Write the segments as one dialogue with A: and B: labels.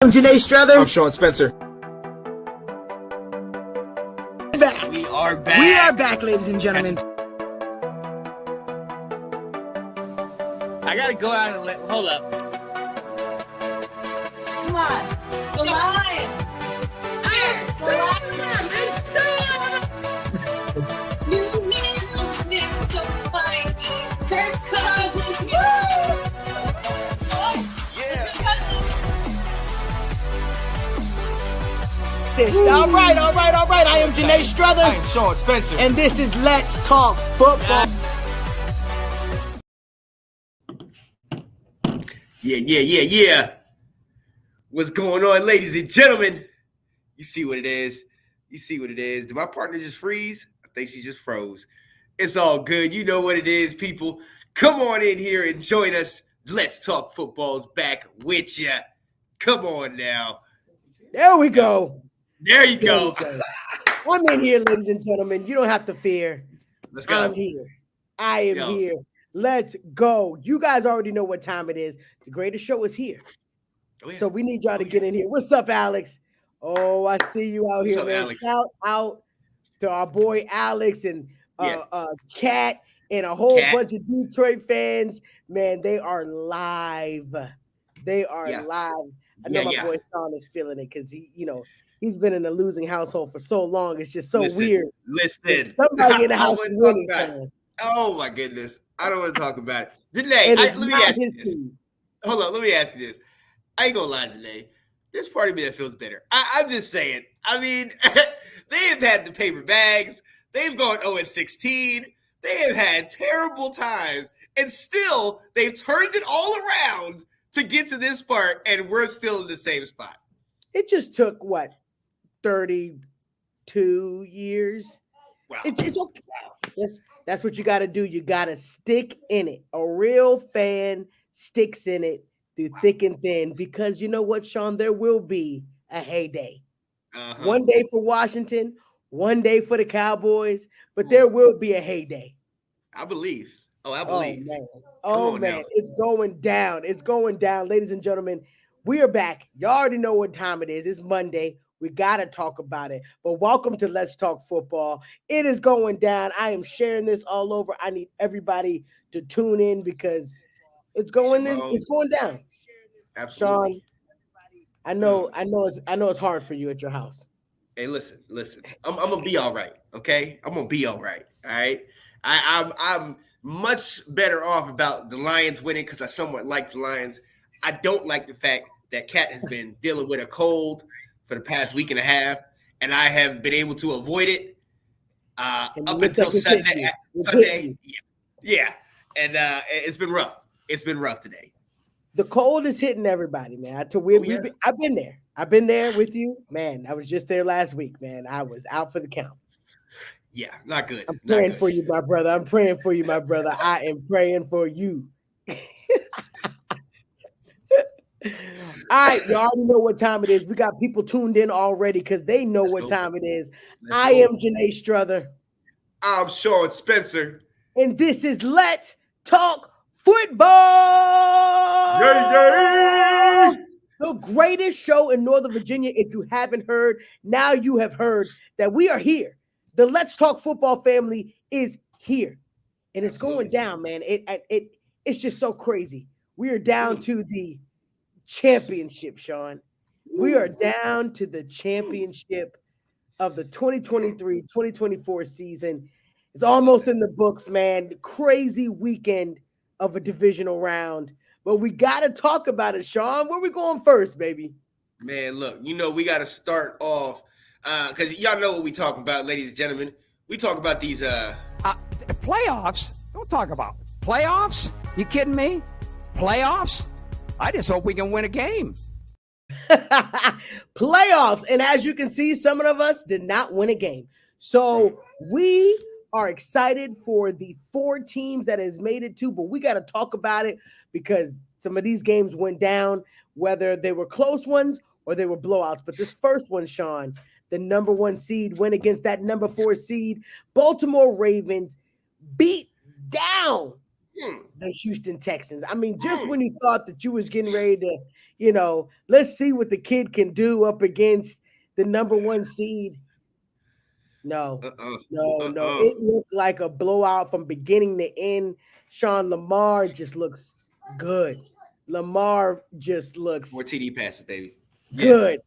A: I'm Janae Strother.
B: I'm Sean Spencer.
A: We are back, ladies and gentlemen.
C: I gotta go out and hold up.
D: Come on. The line. The line. New man so fine. Kirk Cousins.
A: All right. I am Janae Strother.
B: I am Sean Spencer.
A: And this is Let's Talk Football.
B: Yeah. What's going on, ladies and gentlemen? You see what it is. Did my partner just freeze? I think she just froze. It's all good. You know what it is, people. Come on in here and join us. Let's Talk Football's back with you. Come on now.
A: There we go.
B: There you go.
A: I'm in here, ladies and gentlemen. You don't have to fear.
B: Let's go.
A: I'm here. I am here. Let's go. You guys already know what time it is. The greatest show is here.
B: Oh, yeah.
A: So we need y'all to get in here. What's up, Alex? Oh, I see you out here, man.
B: Alex?
A: Shout out to our boy Alex and Kat and a whole bunch of Detroit fans. Man, they are live. They are live. I know my boy Sean is feeling it because he's been in a losing household for so long. It's just so weird.
B: Listen.
A: Somebody in the house is winning.
B: Oh my goodness. I don't want to talk about it. Janae, let me ask you this. Hold on, let me ask you this. I ain't gonna lie, Janae. There's part of me that feels bitter. I'm just saying. I mean, they have had the paper bags. They've gone 0-16. They have had terrible times. And still, they've turned it all around to get to this part, and we're still in the same spot.
A: It just took, 32 years?
B: Wow.
A: It's okay. That's what you got to do. You got to stick in it. A real fan sticks in it through thick and thin because you know what, Sean? There will be a heyday. Uh-huh. One day for Washington, one day for the Cowboys, but there will be a heyday.
B: I believe. I believe.
A: Oh, man. It's going down. It's going down. Ladies and gentlemen, we are back. Y'all already know what time it is. It's Monday. We got to talk about it. But welcome to Let's Talk Football. It is going down. I am sharing this all over. I need everybody to tune in because it's going in. It's going down.
B: Absolutely.
A: Sean, I know it's hard for you at your house.
B: Hey, listen. I'm gonna be all right. Okay, I'm gonna be all right. All right. I'm much better off about the Lions winning because I somewhat like the Lions. I don't like the fact that Kat has been dealing with a cold for the past week and a half, and I have been able to avoid it up until Sunday. Yeah, and it's been rough. It's been rough today.
A: The cold is hitting everybody, man. I've been there. I've been there with you, man. I was just there last week, man. I was out for the count.
B: Yeah, not good.
A: I'm praying for you, my brother. I am praying for you. All right, you already know what time it is. We got people tuned in already because they know what time it is. I am Janae Strother.
B: I'm Sean Spencer.
A: And this is Let's Talk Football.
B: Yay!
A: The greatest show in Northern Virginia. If you haven't heard, now you have heard that we are here. The Let's Talk Football family is here. And it's going down, man. It's just so crazy. We are down to the championship, Sean. We are down to the championship of the 2023-2024 season. It's almost in the books, man. Crazy weekend of a divisional round. But we got to talk about it, Sean. Where we going first, baby?
B: Man, look, we got to start off because y'all know what we talk about, ladies and gentlemen. We talk about these
E: playoffs. Don't talk about playoffs. You kidding me? Playoffs? I just hope we can win a game.
A: Playoffs. And as you can see, some of us did not win a game. So we are excited for the 4 teams that has made it to, but we got to talk about it because some of these games went down, whether they were close ones or they were blowouts. But this first one, Sean, the number 1 seed went against that number 4 seed. Baltimore Ravens beat down the Houston Texans. I mean, just when you thought that you was getting ready to, let's see what the kid can do up against the number 1 seed. No. It looked like a blowout from beginning to end. Sean, Lamar just looks good. Lamar just looks
B: 4 TD passes, baby.
A: good.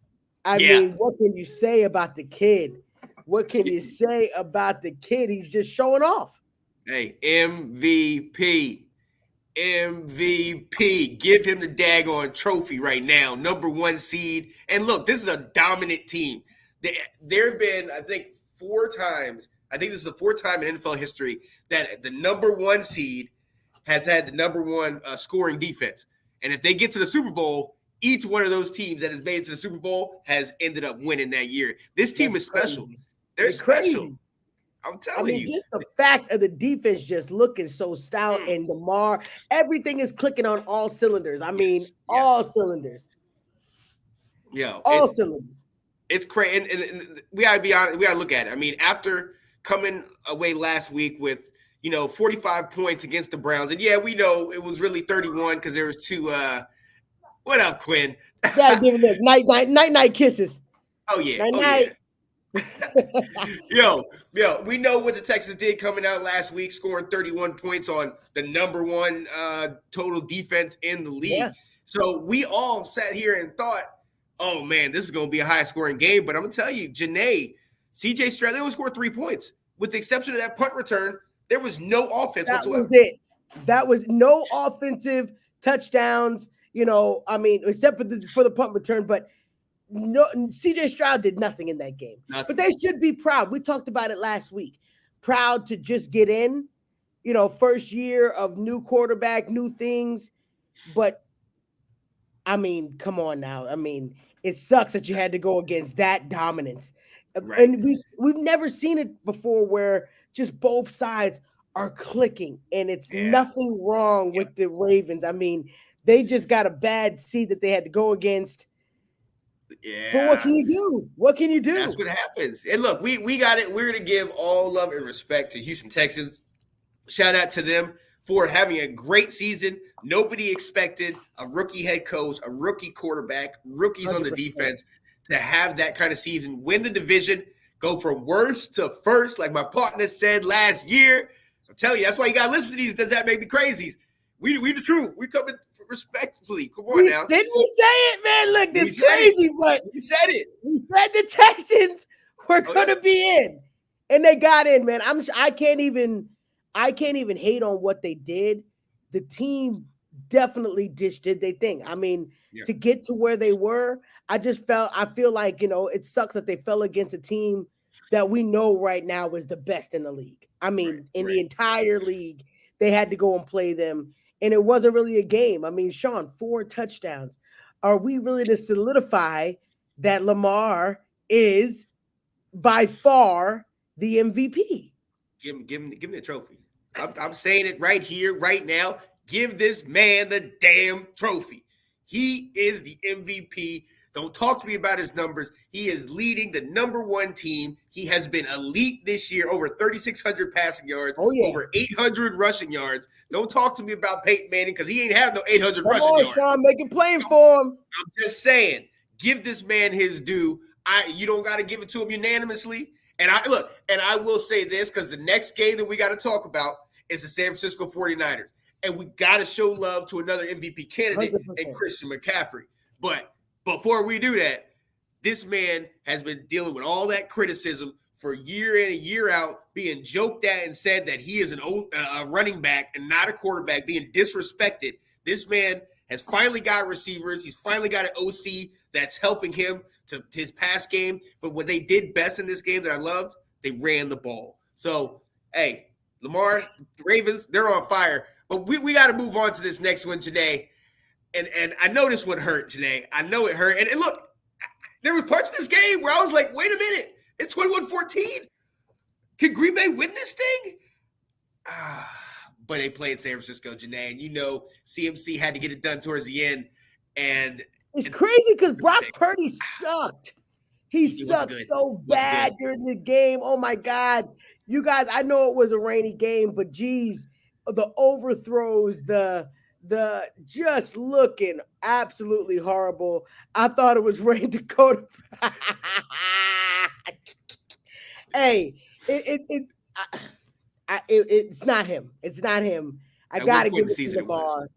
A: I mean, what can you say about the kid? What can you say about the kid? He's just showing off.
B: Hey, MVP. MVP. Give him the daggone trophy right now. Number 1 seed. And look, this is a dominant team. There have been, I think, 4 times. I think this is the 4th time in NFL history that the number 1 seed has had the number 1 scoring defense. And if they get to the Super Bowl, each one of those teams that has made it to the Super Bowl has ended up winning that year. This team is special. They're special.
A: Crazy.
B: I'm telling you.
A: Just the fact of the defense just looking so stout and Lamar, everything is clicking on all cylinders. I mean, all cylinders. All cylinders.
B: It's crazy. And we gotta be honest, we gotta look at it. I mean, after coming away last week with 45 points against the Browns, and we know it was really 31 because there was 2 what up, Quinn?
A: Gotta give it night kisses.
B: Oh yeah.
A: Night.
B: Yo, we know what the Texans did coming out last week, scoring 31 points on the number 1 total defense in the league. Yeah. So we all sat here and thought, oh man, this is going to be a high scoring game. But I'm going to tell you, Janae, CJ Stroud, they only scored 3 points. With the exception of that punt return, there was no offense whatsoever.
A: That was it. That was no offensive touchdowns, except for the punt return. But no, CJ Stroud did nothing in that game. But they should be proud. We talked about it last week. Proud to just get in, first year of new quarterback, new things. But, I mean, come on now. I mean, it sucks that you had to go against that dominance. Right. And we've never seen it before where just both sides are clicking. And it's nothing wrong with the Ravens. I mean, they just got a bad seed that they had to go against.
B: Yeah.
A: But what can you do? What can you do?
B: That's what happens. And look, we got it. We're going to give all love and respect to Houston Texans. Shout out to them for having a great season. Nobody expected a rookie head coach, a rookie quarterback, rookies 100%. On the defense to have that kind of season, win the division, go from worst to first, like my partner said last year. I'm telling you, that's why you got to listen to these. Does that make me crazy? We the truth. We coming respectfully. Come on now.
A: Didn't we say it, man? Look, this crazy, but
B: we said it.
A: We said the Texans were gonna be in, and they got in, man. I can't even hate on what they did. The team definitely did their thing. I mean, to get to where they were, I feel like it sucks that they fell against a team that we know right now is the best in the league. I mean, the entire league, they had to go and play them. And it wasn't really a game. I mean, Sean, 4 touchdowns. Are we really to solidify that Lamar is by far the MVP?
B: Give him the trophy. I'm saying it right here, right now. Give this man the damn trophy. He is the MVP. Don't talk to me about his numbers. He is leading the number 1 team. He has been elite this year, over 3,600 passing yards, over 800 rushing yards. Don't talk to me about Peyton Manning because he ain't have no 800 rushing yards.
A: Sean, make it plain for him.
B: I'm just saying, give this man his due. You don't got to give it to him unanimously. And I will say this because the next game that we got to talk about is the San Francisco 49ers. And we got to show love to another MVP candidate 100%. And Christian McCaffrey. But before we do that, this man has been dealing with all that criticism for year in and year out, being joked at and said that he is a running back and not a quarterback, being disrespected. This man has finally got receivers. He's finally got an OC that's helping him to his pass game. But what they did best in this game that I loved, they ran the ball. So, hey, Lamar, Ravens, they're on fire. But we got to move on to this next one, Janae. And I know this one hurt, Janae. I know it hurt. And look, there was parts of this game where I was like, wait a minute. It's 21-14. Can Green Bay win this thing? But they played San Francisco, Janae. And CMC had to get it done towards the end. And
A: it's crazy because Brock Purdy sucked. He sucked so bad during the game. Oh, my God. You guys, I know it was a rainy game, but geez, the overthrows, the just looking absolutely horrible. I thought it was Rain Dakota. Hey, it's not him. It's not him. I
B: At what
A: gotta
B: point
A: give
B: in the
A: it to
B: season it was?
A: Lamar.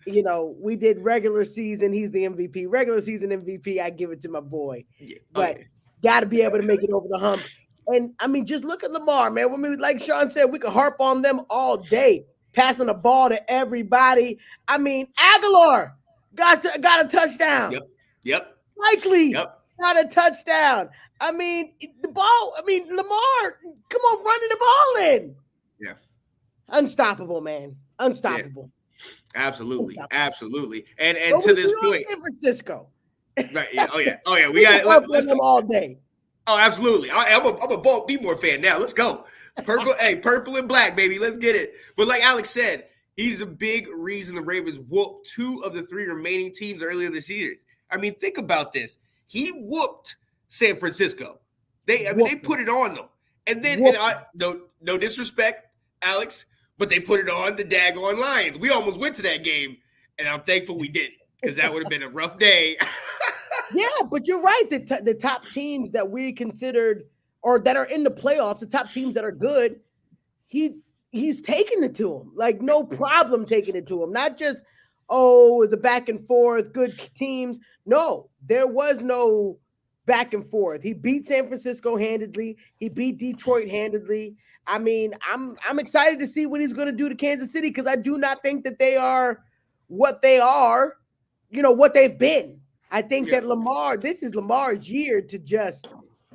A: You know, we did regular season. He's the MVP. Regular season MVP. I give it to my boy.
B: Yeah.
A: But
B: Okay.
A: got to be able to make it over the hump. And I mean, just look at Lamar, man. When we, like Sean said, we could harp on them all day, passing the ball to everybody. I mean, Aguilar got a touchdown.
B: Yep. Yep.
A: Likely
B: Yep.
A: got a touchdown. I mean, the ball. I mean, Lamar, come on, running the ball in.
B: Yeah.
A: Unstoppable, man. Unstoppable.
B: Absolutely.
A: Unstoppable.
B: Absolutely. And
A: But
B: to this
A: we're on
B: point,
A: San Francisco.
B: right? Yeah. Oh yeah. Oh yeah. We
A: We
B: got
A: can harp
B: it.
A: on them all day.
B: Oh, absolutely. I'm a Baltimore fan now. Let's go. Purple, hey, purple and black, baby. Let's get it. But like Alex said, he's a big reason the Ravens whooped 2 of the 3 remaining teams earlier this year. I mean, think about this. He whooped San Francisco. They put it on them. And then no disrespect, Alex, but they put it on the daggone Lions. We almost went to that game, and I'm thankful we didn't, because that would have been a rough day.
A: Yeah, but you're right. The top teams that we considered or that are in the playoffs, the top teams that are good, he's taking it to them. Like, no problem taking it to them. Not just, oh, it's a back and forth, good teams. No, there was no back and forth. He beat San Francisco handedly. He beat Detroit handedly. I mean, I'm excited to see what he's going to do to Kansas City, because I do not think that they are what they are, what they've been. I think that this is Lamar's year to just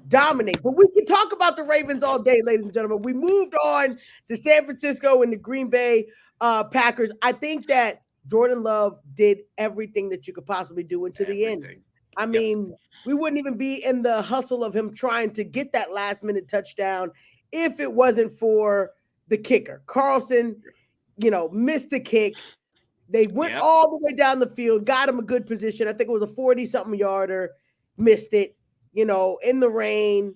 A: dominate. But we can talk about the Ravens all day, ladies and gentlemen. We moved on to San Francisco and the Green Bay Packers. I think that Jordan Love did everything that you could possibly do until the end. I mean, we wouldn't even be in the hustle of him trying to get that last-minute touchdown if it wasn't for the kicker. Carlson, missed the kick. They went all the way down the field, got him a good position. I think it was a 40-something yarder, missed it, in the rain.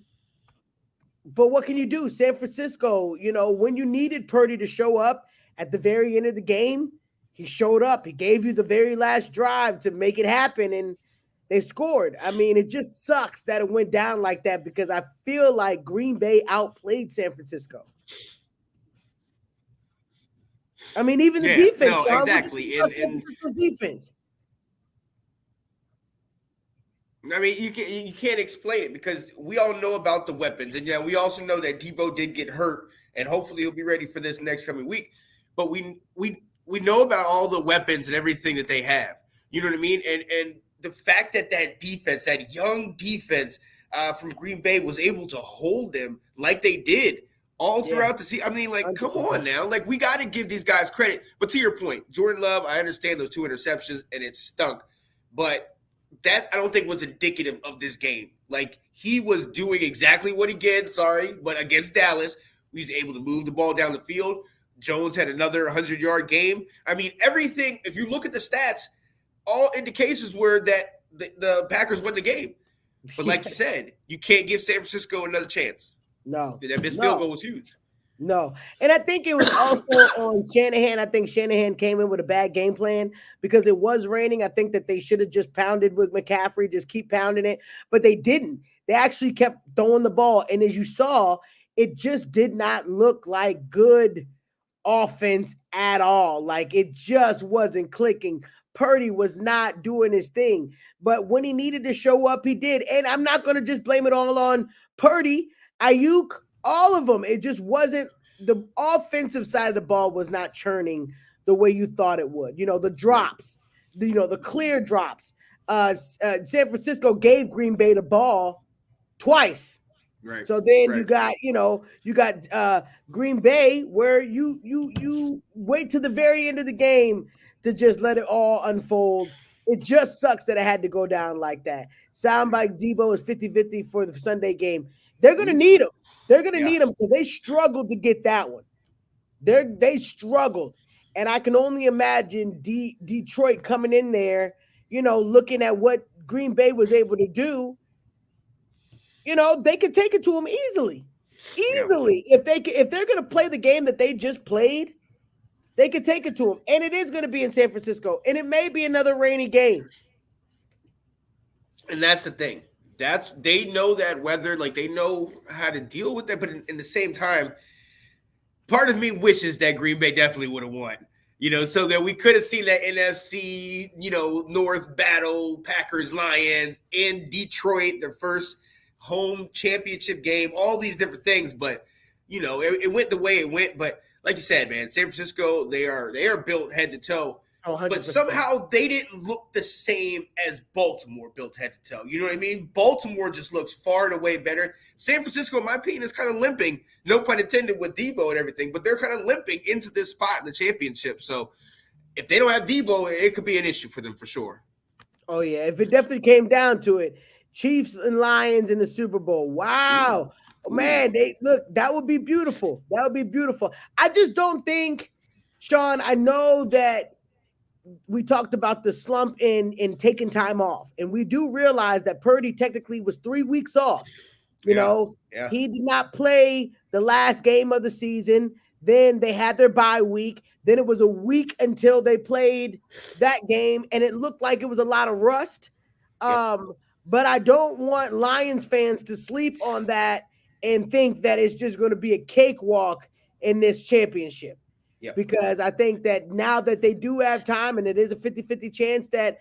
A: But what can you do? San Francisco, when you needed Purdy to show up at the very end of the game, he showed up. He gave you the very last drive to make it happen, and they scored. I mean, it just sucks that it went down like that, because I feel like Green Bay outplayed San Francisco. I mean, even the defense.
B: No, exactly.
A: And defense.
B: I mean, you can't explain it, because we all know about the weapons, and we also know that Debo did get hurt, and hopefully he'll be ready for this next coming week. But we know about all the weapons and everything that they have. You know what I mean? And the fact that defense, that young defense from Green Bay, was able to hold them like they did all throughout the season. I mean, like, come on now. Like, we got to give these guys credit. But to your point, Jordan Love, I understand those 2 interceptions, and it stunk. But that, I don't think, was indicative of this game. Like, he was doing exactly what he did, but against Dallas, he was able to move the ball down the field. Jones had another 100-yard game. I mean, everything, if you look at the stats, all indications were that the Packers won the game. But like you said, you can't give San Francisco another chance.
A: No.
B: That missed field goal was huge.
A: No. And I think it was also on Shanahan. I think Shanahan came in with a bad game plan because it was raining. I think that they should have just pounded with McCaffrey, just keep pounding it. But they didn't. They actually kept throwing the ball. And as you saw, it just did not look like good offense at all. Like, it just wasn't clicking. Purdy was not doing his thing. But when he needed to show up, he did. And I'm not going to just blame it all on Purdy, Ayuk, all of them. It just wasn't, the offensive side of the ball was not churning the way you thought it would. The drops, the clear drops. San Francisco gave Green Bay the ball twice.
B: Right.
A: So then you got Green Bay, where you wait to the very end of the game to just let it all unfold. It just sucks that it had to go down like that. Sound like Debo is 50-50 for the Sunday game. They're going to need him. They're going to need him, because they struggled to get that one. They struggled. And I can only imagine Detroit coming in there, looking at what Green Bay was able to do. They could take it to them easily. If they're going to play the game that they just played, they could take it to them. And it is going to be in San Francisco. And it may be another rainy game.
B: And that's the thing. They know that weather, like they know how to deal with that. But in the same time, part of me wishes that Green Bay definitely would have won. So that we could have seen that NFC, North battle, Packers, Lions in Detroit, their first home championship game, all these different things. But, it went the way it went. But like you said, man, San Francisco, they are built head to toe.
A: Oh, 100%.
B: But somehow they didn't look the same as Baltimore built head to toe. You know what I mean? Baltimore just looks far and away better. San Francisco, in my opinion, is kind of limping, no pun intended, with Debo and everything, but they're kind of limping into this spot in the championship. So if they don't have Debo, it could be an issue for them for sure.
A: Oh, yeah. If it definitely came down to it, Chiefs and Lions in the Super Bowl. Wow.
B: Ooh.
A: Man, that would be beautiful. That would be beautiful. I just don't think, Sean, I know that we talked about the slump in taking time off. And we do realize that Purdy technically was 3 weeks off. He did not play the last game of the season. Then they had their bye week. Then it was a week until they played that game. And it looked like it was a lot of rust. But I don't want Lions fans to sleep on that and think that it's just going to be a cakewalk in this championship.
B: Yep.
A: Because I think that now that they do have time and it is a 50-50 chance that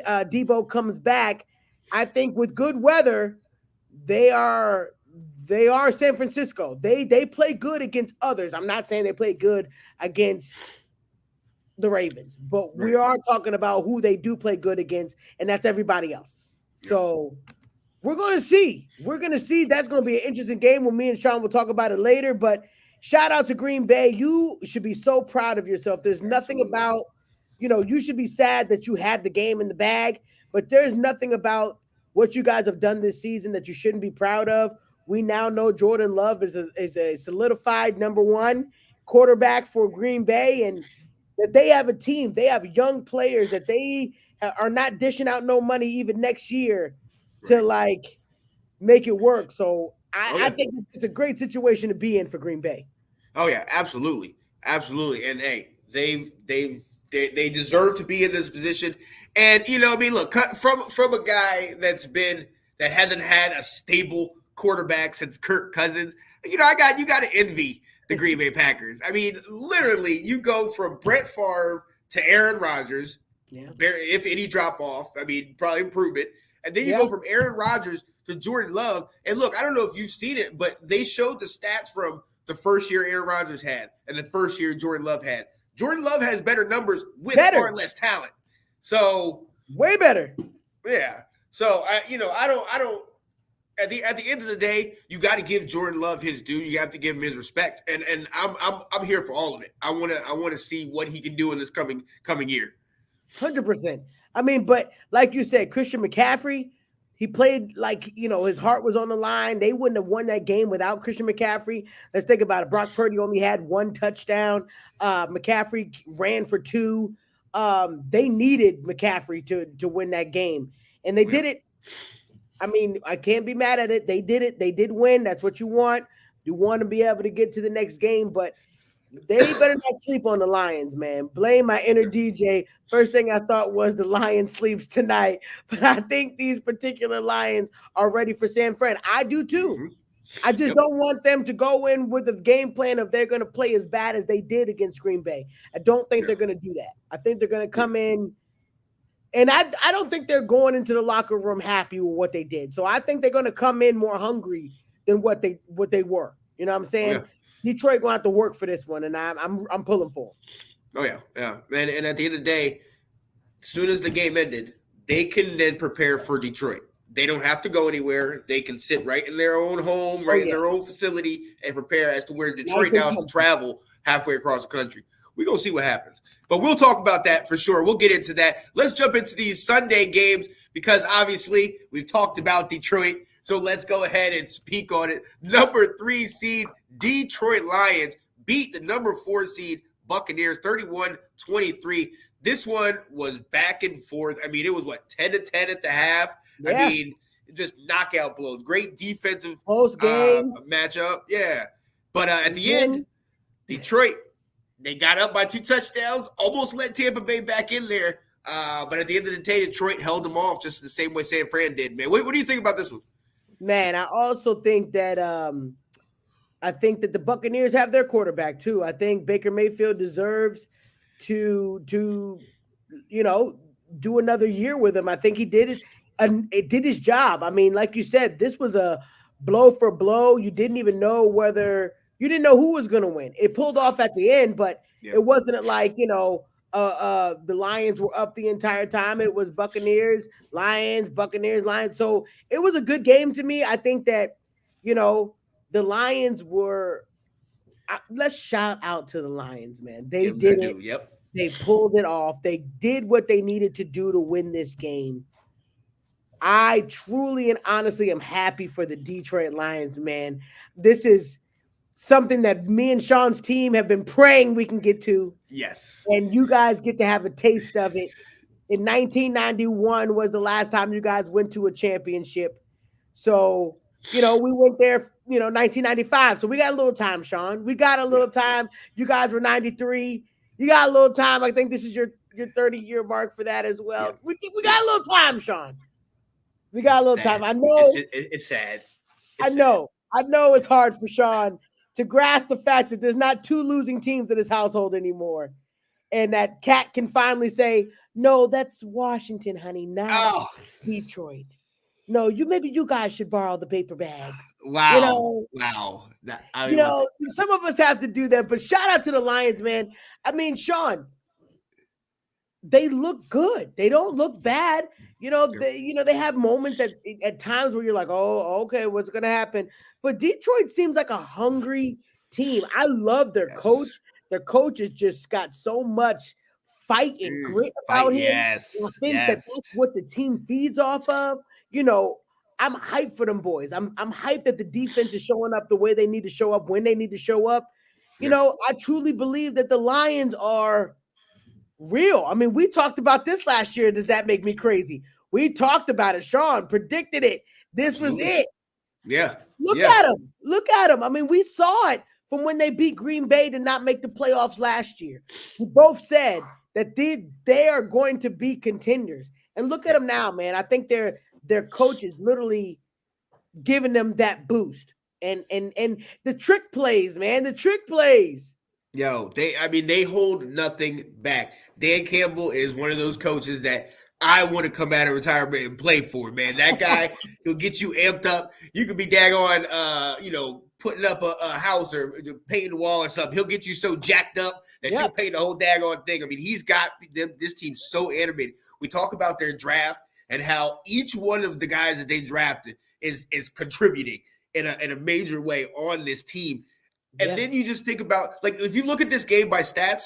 A: Debo comes back, I think with good weather, they are San Francisco. They play good against others. I'm not saying they play good against the Ravens, but we are talking about who they do play good against, and that's everybody else. Yep. So we're going to see. That's going to be an interesting game. Well, me and Sean will talk about it later, but shout out to Green Bay. You should be so proud of yourself. There's nothing about, you should be sad that you had the game in the bag, but there's nothing about what you guys have done this season that you shouldn't be proud of. We now know Jordan Love is a solidified number one quarterback for Green Bay, and that they have a team. They have young players that they are not dishing out no money even next year to make it work. So I think it's a great situation to be in for Green Bay.
B: Oh yeah, absolutely. And hey, they deserve to be in this position. And look, from a guy that hasn't had a stable quarterback since Kirk Cousins, you got to envy the Green Bay Packers. I mean, literally, you go from Brett Favre to Aaron Rodgers. Yeah. If any drop off, probably improvement. And then you go from Aaron Rodgers to Jordan Love. And look, I don't know if you've seen it, but they showed the stats from the first year Aaron Rodgers had and the first year Jordan Love had. Jordan Love has better numbers with far less talent. So
A: way better.
B: Yeah. So I don't. At the end of the day, you got to give Jordan Love his due. You have to give him his respect. And I'm here for all of it. I want to see what he can do in this coming year.
A: 100%. But like you said, Christian McCaffrey, he played his heart was on the line. They wouldn't have won that game without Christian McCaffrey. Let's think about it. Brock Purdy only had one touchdown. McCaffrey ran for two. They needed McCaffrey to win that game, and they did it. I can't be mad at it. They did it. They did win. That's what you want. You want to be able to get to the next game, but they better not sleep on the Lions, man. Blame my inner DJ. First thing I thought was the Lions sleeps tonight, but I think these particular Lions are ready for San Fran. I do too. Mm-hmm. I just don't want them to go in with a game plan of they're going to play as bad as they did against Green Bay. I don't think they're going to do that. I think they're going to come in, and I don't think they're going into the locker room happy with what they did. So I think they're going to come in more hungry than what they were. You know what I'm saying? Yeah. Detroit going to have to work for this one, and I'm pulling for them.
B: Oh yeah. And at the end of the day, as soon as the game ended, they can then prepare for Detroit. They don't have to go anywhere. They can sit right in their own home, in their own facility, and prepare as to where Detroit now has to travel halfway across the country. We're going to see what happens. But we'll talk about that for sure. We'll get into that. Let's jump into these Sunday games because obviously we've talked about Detroit. So let's go ahead and speak on it. Number 3 seed Detroit Lions beat the number 4 seed Buccaneers 31-23. This one was back and forth. It was 10-10 at the half. Yeah. Just knockout blows. Great defensive
A: post game
B: matchup. Yeah. But at the end, Detroit They got up by 2 touchdowns, almost let Tampa Bay back in there. But at the end of the day, Detroit held them off just the same way San Fran did, man. What do you think about this one?
A: Man, I also think that the Buccaneers have their quarterback too. I think Baker Mayfield deserves to do another year with him. I think he did it. It did his job. I mean, like you said, this was a blow for blow. You didn't know who was going to win. It pulled off at the end, but it wasn't like, the Lions were up the entire time. It was Buccaneers, Lions, Buccaneers, Lions. So it was a good game to me. I think that, the Lions were, let's shout out to the Lions, man. They did it.
B: Yep.
A: They pulled it off. They did what they needed to do to win this game. I truly and honestly am happy for the Detroit Lions, man. This is something that me and Sean's team have been praying we can get to.
B: Yes.
A: And you guys get to have a taste of it. In 1991 was the last time you guys went to a championship. So, we went there, 1995. So we got a little time, Sean. We got a little time. You guys were 93. You got a little time. I think this is your 30-year mark for that as well. Yeah. We got a little time, Sean. We got a little time. I know
B: it's sad.
A: I know it's hard for Sean to grasp the fact that there's not 2 losing teams in his household anymore. And that Cat can finally say, no, that's Washington, honey, not Detroit. No, maybe you guys should borrow the paper bags.
B: Wow. Wow.
A: Some of us have to do that, but shout out to the Lions, man. I mean, Sean, they look good. They don't look bad. They have moments at times where you're like, oh, okay, what's going to happen? But Detroit seems like a hungry team. I love their coach. Their coach has just got so much fight and grit about him.
B: Yes.
A: I think that's what the team feeds off of. I'm hyped for them boys. I'm hyped that the defense is showing up the way they need to show up when they need to show up. I truly believe that the Lions are real. I mean, we talked about this last year. Does that make me crazy? We talked about it. Sean predicted it. This was it.
B: Yeah.
A: Look at them. Look at them. I mean, we saw it from when they beat Green Bay to not make the playoffs last year. We both said that they are going to be contenders. And look at them now, man. I think their coach is literally giving them that boost. And the trick plays, man. The trick plays.
B: Yo, they hold nothing back. Dan Campbell is one of those coaches that I want to come out of retirement and play for, man. That guy, he'll get you amped up. You could be daggone, putting up a house or painting the wall or something. He'll get you so jacked up that you'll paint the whole daggone thing. I mean, he's got this team so animated. We talk about their draft and how each one of the guys that they drafted is contributing in a major way on this team. And then you just think about, like, if you look at this game by stats,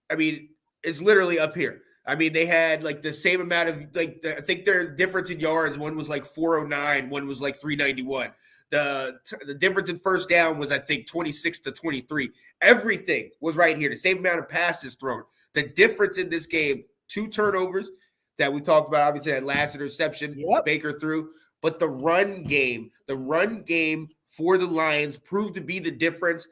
B: I mean, it's literally up here. I mean, they had like the same amount of I think their difference in yards. One was like 409, one was like 391. The difference in first down was, I think, 26-23. Everything was right here. The same amount of passes thrown. The difference in this game, 2 turnovers that we talked about, obviously that last interception Baker threw, but the run game for the Lions proved to be the difference.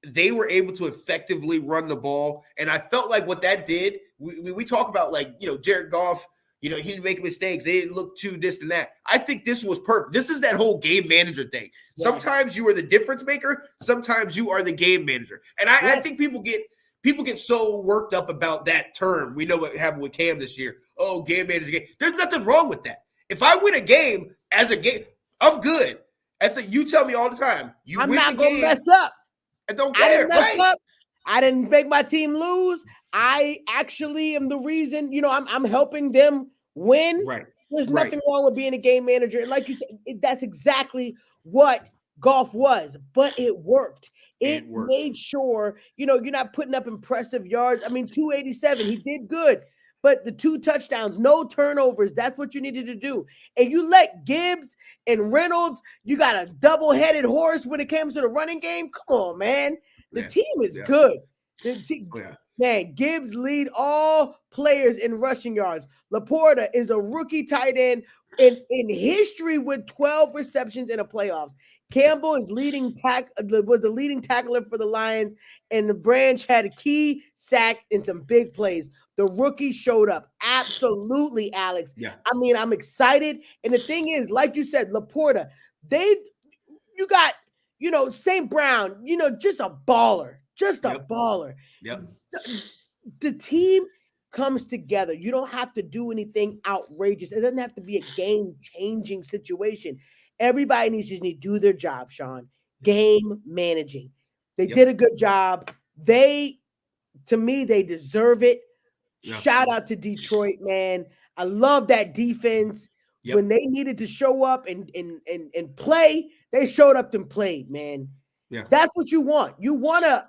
B: They were able to effectively run the ball. And I felt like what that did, we talk about, like, Jared Goff, he didn't make mistakes. They didn't look too this and that. I think this was perfect. This is that whole game manager thing. Yes. Sometimes you are the difference maker. Sometimes you are the game manager. And I think people get so worked up about that term. We know what happened with Cam this year. Oh, game manager. There's nothing wrong with that. If I win a game as a game, I'm good. You tell me all the time.
A: I'm not going to mess up.
B: I don't care.
A: I didn't make my team lose. I actually am the reason, I'm helping them win.
B: Right.
A: There's nothing wrong with being a game manager. And like you said, that's exactly what Goff was, but it worked. It made sure, you're not putting up impressive yards. I mean, 287, he did good, but the 2 touchdowns, no turnovers, that's what you needed to do. And you let Gibbs and Reynolds, you got a double-headed horse when it comes to the running game. Come on, man. The team is good. Man, Gibbs lead all players in rushing yards. Laporta is a rookie tight end in history with 12 receptions in the playoffs. Campbell is was the leading tackler for the Lions, and the Branch had a key sack and some big plays. The rookie showed up. Absolutely, Alex.
B: Yeah.
A: I mean, I'm excited. And the thing is, like you said, Laporta, you got, St. Brown, just a baller. Just a baller.
B: Yep.
A: The team comes together. You don't have to do anything outrageous. It doesn't have to be a game-changing situation. Everybody needs to do their job, Sean. Game managing. They did a good job. To me, they deserve it.
B: Yeah.
A: Shout out to Detroit, man. I love that defense.
B: Yep.
A: When they needed to show up and play, they showed up and played, man.
B: Yeah.
A: That's what you want. You want a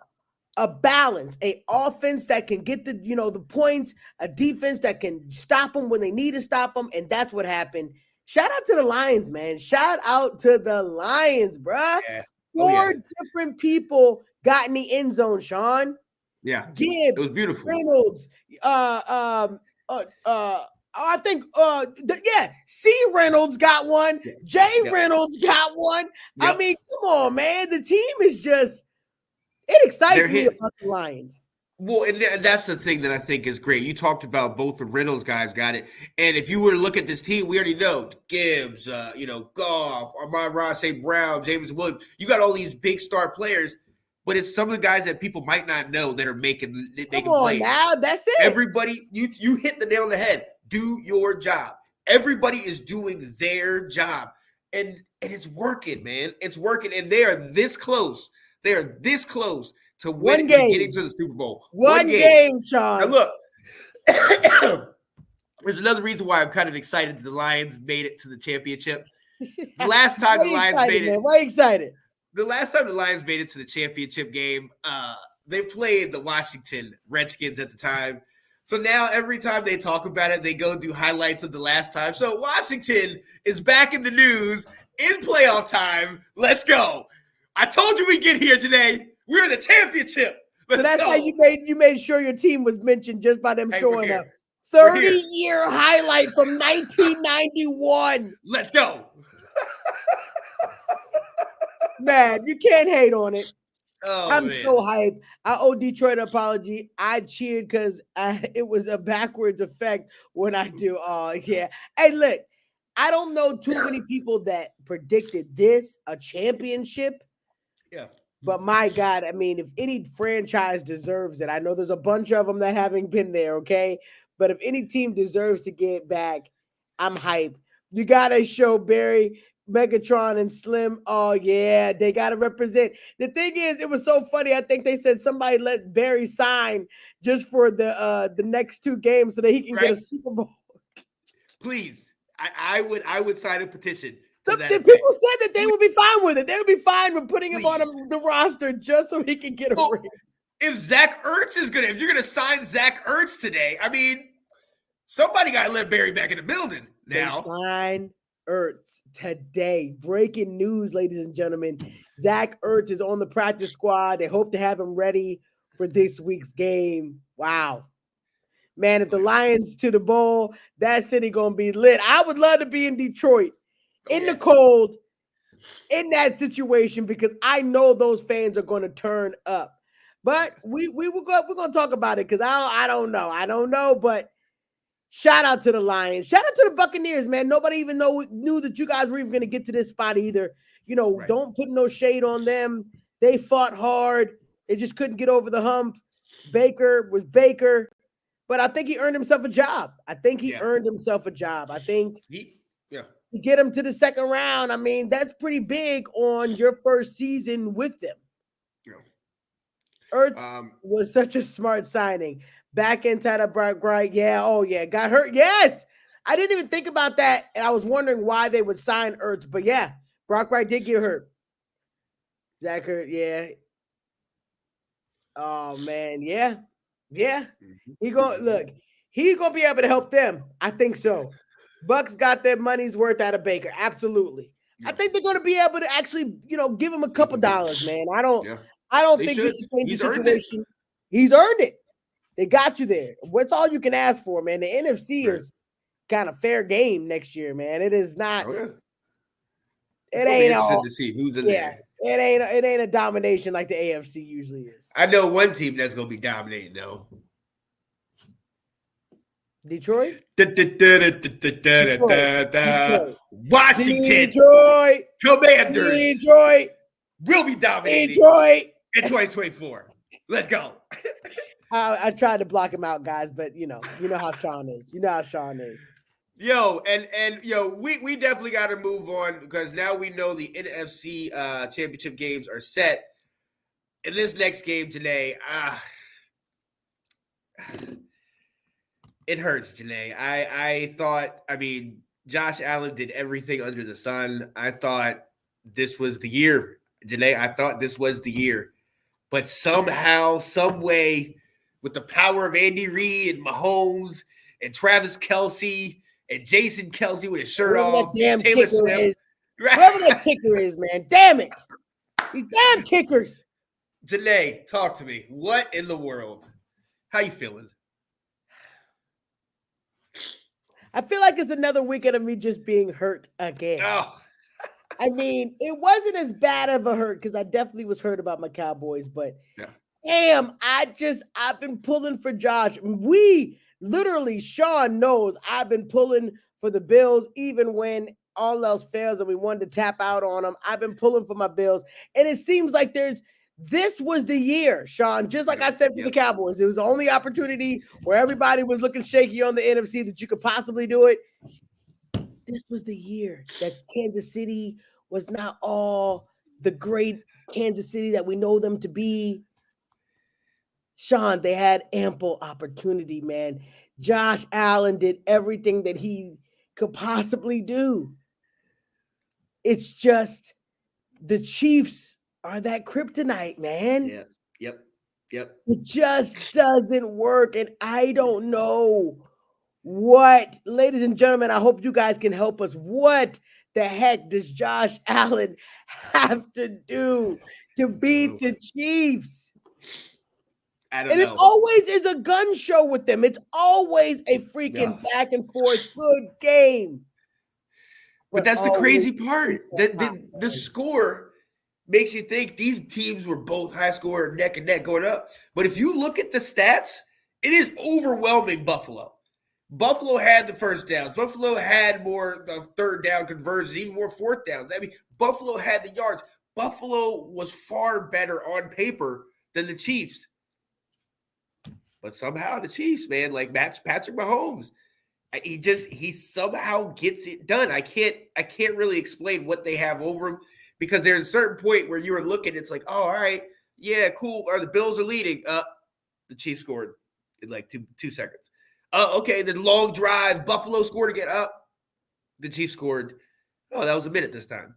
A: balance, a offense that can get the points, a defense that can stop them when they need to stop them, and that's what happened. Shout out to the Lions, man. Shout out to the Lions, bruh.
B: Yeah.
A: Four different people got in the end zone, Sean.
B: Yeah.
A: Gibbs,
B: it was beautiful.
A: Reynolds, I think C. Reynolds got one. J. Reynolds got one.
B: Yep.
A: I mean, come on, man. The team is just it excites me about the Lions.
B: Well, and that's the thing that I think is great. You talked about both the Reynolds guys got it. And if you were to look at this team, we already know Gibbs, Goff, Amon-Ra St. Brown, James Williams. You got all these big star players, but it's some of the guys that people might not know that are making plays.
A: Now, that's it.
B: Everybody, you hit the nail on the head. Do your job. Everybody is doing their job. And it's working, man. It's working. And they are this close. They are this close to winning and getting to the Super Bowl.
A: One game, Sean.
B: Now look, there's another reason why I'm kind of excited that the Lions made it to the championship. The last time the Lions made it.
A: Why are you excited?
B: The last time the Lions made it to the championship game, they played the Washington Redskins at the time. So now every time they talk about it, they go do highlights of the last time. So Washington is back in the news in playoff time. Let's go. I told you we'd get here today. We're in the championship.
A: So that's how you made sure your team was mentioned just by them showing up. 30-year highlight from 1991.
B: Let's go.
A: Man, you can't hate on it.
B: Oh,
A: I'm
B: man.
A: so hyped. I owe Detroit an apology. I cheered because it was a backwards effect when I do. Oh, yeah. Hey, look, I don't know too many people that predicted this, a championship.
B: Yeah.
A: But my God, I mean, if any franchise deserves it, I know there's a bunch of them that haven't been there, okay? But if any team deserves to get back, I'm hyped. You got to show Barry, Megatron, and Slim. Oh, yeah, they got to represent. The thing is, it was so funny. I think they said somebody let Barry sign just for the next two games so that he can get a Super Bowl.
B: Please, I would sign a petition.
A: The people said that they would be fine with it. They would be fine with putting him on the roster just so he can get a ring.
B: If Zach Ertz if you're gonna sign Zach Ertz today, I mean, somebody got to let Barry back in the building now.
A: They sign Ertz today. Breaking news, ladies and gentlemen. Zach Ertz is on the practice squad. They hope to have him ready for this week's game. Wow. Man, if the Lions to the bowl, that city gonna be lit. I would love to be in Detroit. In the cold, in that situation, because I know those fans are going to turn up. But we're going to talk about it because I don't know. But shout out to the Lions. Shout out to the Buccaneers, man. Nobody even knew that you guys were even going to get to this spot either. Don't put no shade on them. They fought hard. They just couldn't get over the hump. Baker was Baker. But I think he earned himself a job. I think to get him to the second round, I mean, that's pretty big on your first season with them.
B: Yeah.
A: Ertz was such a smart signing. Back inside of Brock Wright. Yeah, oh yeah, got hurt. Yes. I didn't even think about that, and I was wondering why they would sign Ertz. But yeah, Brock Wright did get hurt. Zach Ertz, yeah. Oh, man, yeah. Yeah. He's going to be able to help them. I think so. Bucks got their money's worth out of Baker. Absolutely. Yeah. I think they're going to be able to actually, give him a couple dollars, man. I don't think he should change the situation. He's earned it. They got you there. What's all you can ask for, man? The NFC is kind of fair game next year, man. It is not.
B: Oh, yeah.
A: It
B: It's gonna be
A: ain't
B: interesting
A: all.
B: to see who's in
A: Yeah,
B: there.
A: it ain't a domination like the AFC usually is.
B: I know one team that's gonna be dominating though.
A: Detroit.
B: Washington
A: Detroit.
B: Commanders
A: Detroit.
B: will be dominating
A: Detroit.
B: in 2024. Let's go.
A: I tried to block him out, guys, but you know how Sean is. You know how Sean is.
B: Yo, and we definitely got to move on because now we know the NFC championship games are set. In this next game today, it hurts, Janae. I thought, Josh Allen did everything under the sun. I thought this was the year, Janae. I thought this was the year. But somehow, some way, with the power of Andy Reid and Mahomes and Travis Kelce and Jason Kelce with his shirt off,
A: Damn
B: Taylor
A: kicker
B: Swift.
A: is. Whoever that kicker is, man. Damn it. These damn kickers.
B: Janae, talk to me. What in the world? How you feeling?
A: I feel like it's another weekend of me just being hurt again.
B: Oh,
A: I mean, it wasn't as bad of a hurt because I definitely was hurt about my Cowboys, but
B: yeah.
A: damn, I've been pulling for Josh. We literally, Sean knows I've been pulling for the Bills even when all else fails and we wanted to tap out on them. I've been pulling for my Bills. And it seems like this was the year, Sean, just like I said for the Cowboys. It was the only opportunity where everybody was looking shaky on the NFC that you could possibly do it. This was the year that Kansas City was not all the great Kansas City that we know them to be. Sean, they had ample opportunity, man. Josh Allen did everything that he could possibly do. It's just the Chiefs are that kryptonite, man.
B: Yeah. Yep.
A: It just doesn't work. And I don't know what, ladies and gentlemen, I hope you guys can help us. What the heck does Josh Allen have to do to beat the Chiefs?
B: I don't
A: know. It always is a gun show with them. It's always a freaking back and forth good game.
B: But that's the crazy part. The score makes you think these teams were both high score, neck and neck going up. But if you look at the stats, it is overwhelming Buffalo. Buffalo had the first downs. Buffalo had more third down conversions, even more fourth downs. Buffalo had the yards. Buffalo was far better on paper than the Chiefs. But somehow the Chiefs, man, like Patrick Mahomes, he somehow gets it done. I can't really explain what they have over him because there's a certain point where you were looking, it's like, oh, all right, yeah, cool. Or the Bills are leading. The Chiefs scored in like two seconds. Okay, the long drive, Buffalo scored again. The Chiefs scored. Oh, that was a minute this time.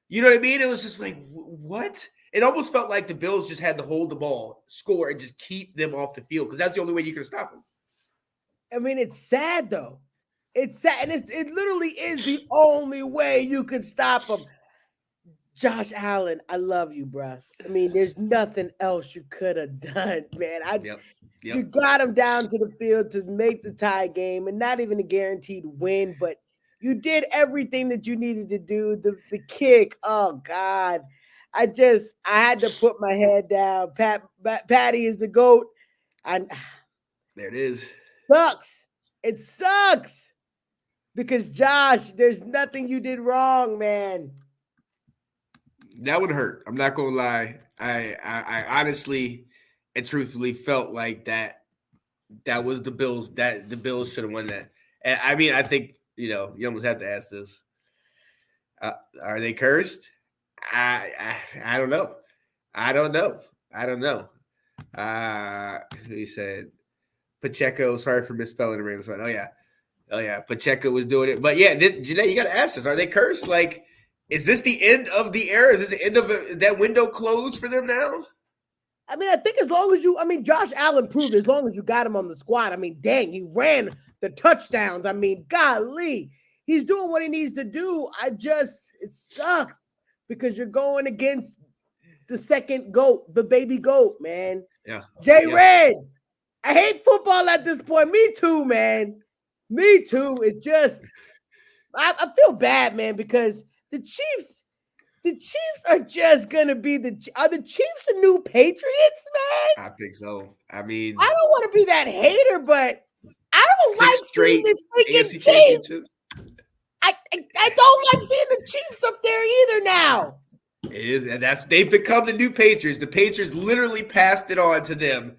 B: You know what I mean? It was just like, what? It almost felt like the Bills just had to hold the ball, score, and just keep them off the field because that's the only way you can stop them.
A: I mean, it's sad, though. It's sad, and it literally is the only way you can stop them. Josh Allen, I love you, bro. I mean, there's nothing else you could have done, man.
B: Yep.
A: You got him down to the field to make the tie game, and not even a guaranteed win, but you did everything that you needed to do. The kick, oh God. I had to put my head down. Patty is the GOAT.
B: There it is.
A: Sucks. It sucks. Because Josh, there's nothing you did wrong, man.
B: That would hurt. I'm not gonna lie. I honestly and truthfully felt like that was the Bills, that the Bills should have won that. And I mean, I think, you almost have to ask this. Are they cursed? I don't know. I don't know. He said Pacheco, sorry for misspelling the Rams. Oh yeah. Pacheco was doing it. But yeah, Janae, you got to ask this. Are they cursed? Like, is this the end of the era? Is this the end of that window closed for them now?
A: I mean, I think as long as Josh Allen proved as long as you got him on the squad. I mean, dang, he ran the touchdowns. I mean, golly, he's doing what he needs to do. It sucks because you're going against the second GOAT, the baby GOAT, man.
B: Yeah.
A: Red. I hate football at this point. Me too, man. Me too. It just I feel bad, man, because the Chiefs are just gonna be are the Chiefs the new Patriots, man?
B: I think so. I mean,
A: I don't want to be that hater, but I don't
B: 6
A: like seeing
B: straight
A: the freaking
B: AFC
A: Chiefs.
B: championships.
A: I don't like seeing the Chiefs up there either now.
B: It is, and they've become the new Patriots. The Patriots literally passed it on to them,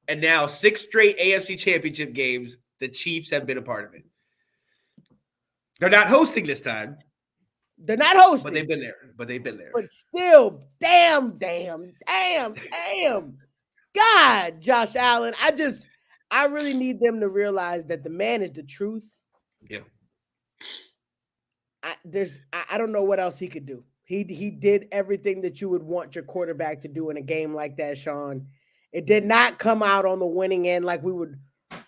B: and now 6 straight AFC championship games, the Chiefs have been a part of it. They're not hosting this time.
A: They're not hosting.
B: But they've been there.
A: But still, damn. God, Josh Allen. I really need them to realize that the man is the truth.
B: Yeah.
A: I don't know what else he could do. He did everything that you would want your quarterback to do in a game like that, Sean. It did not come out on the winning end like we would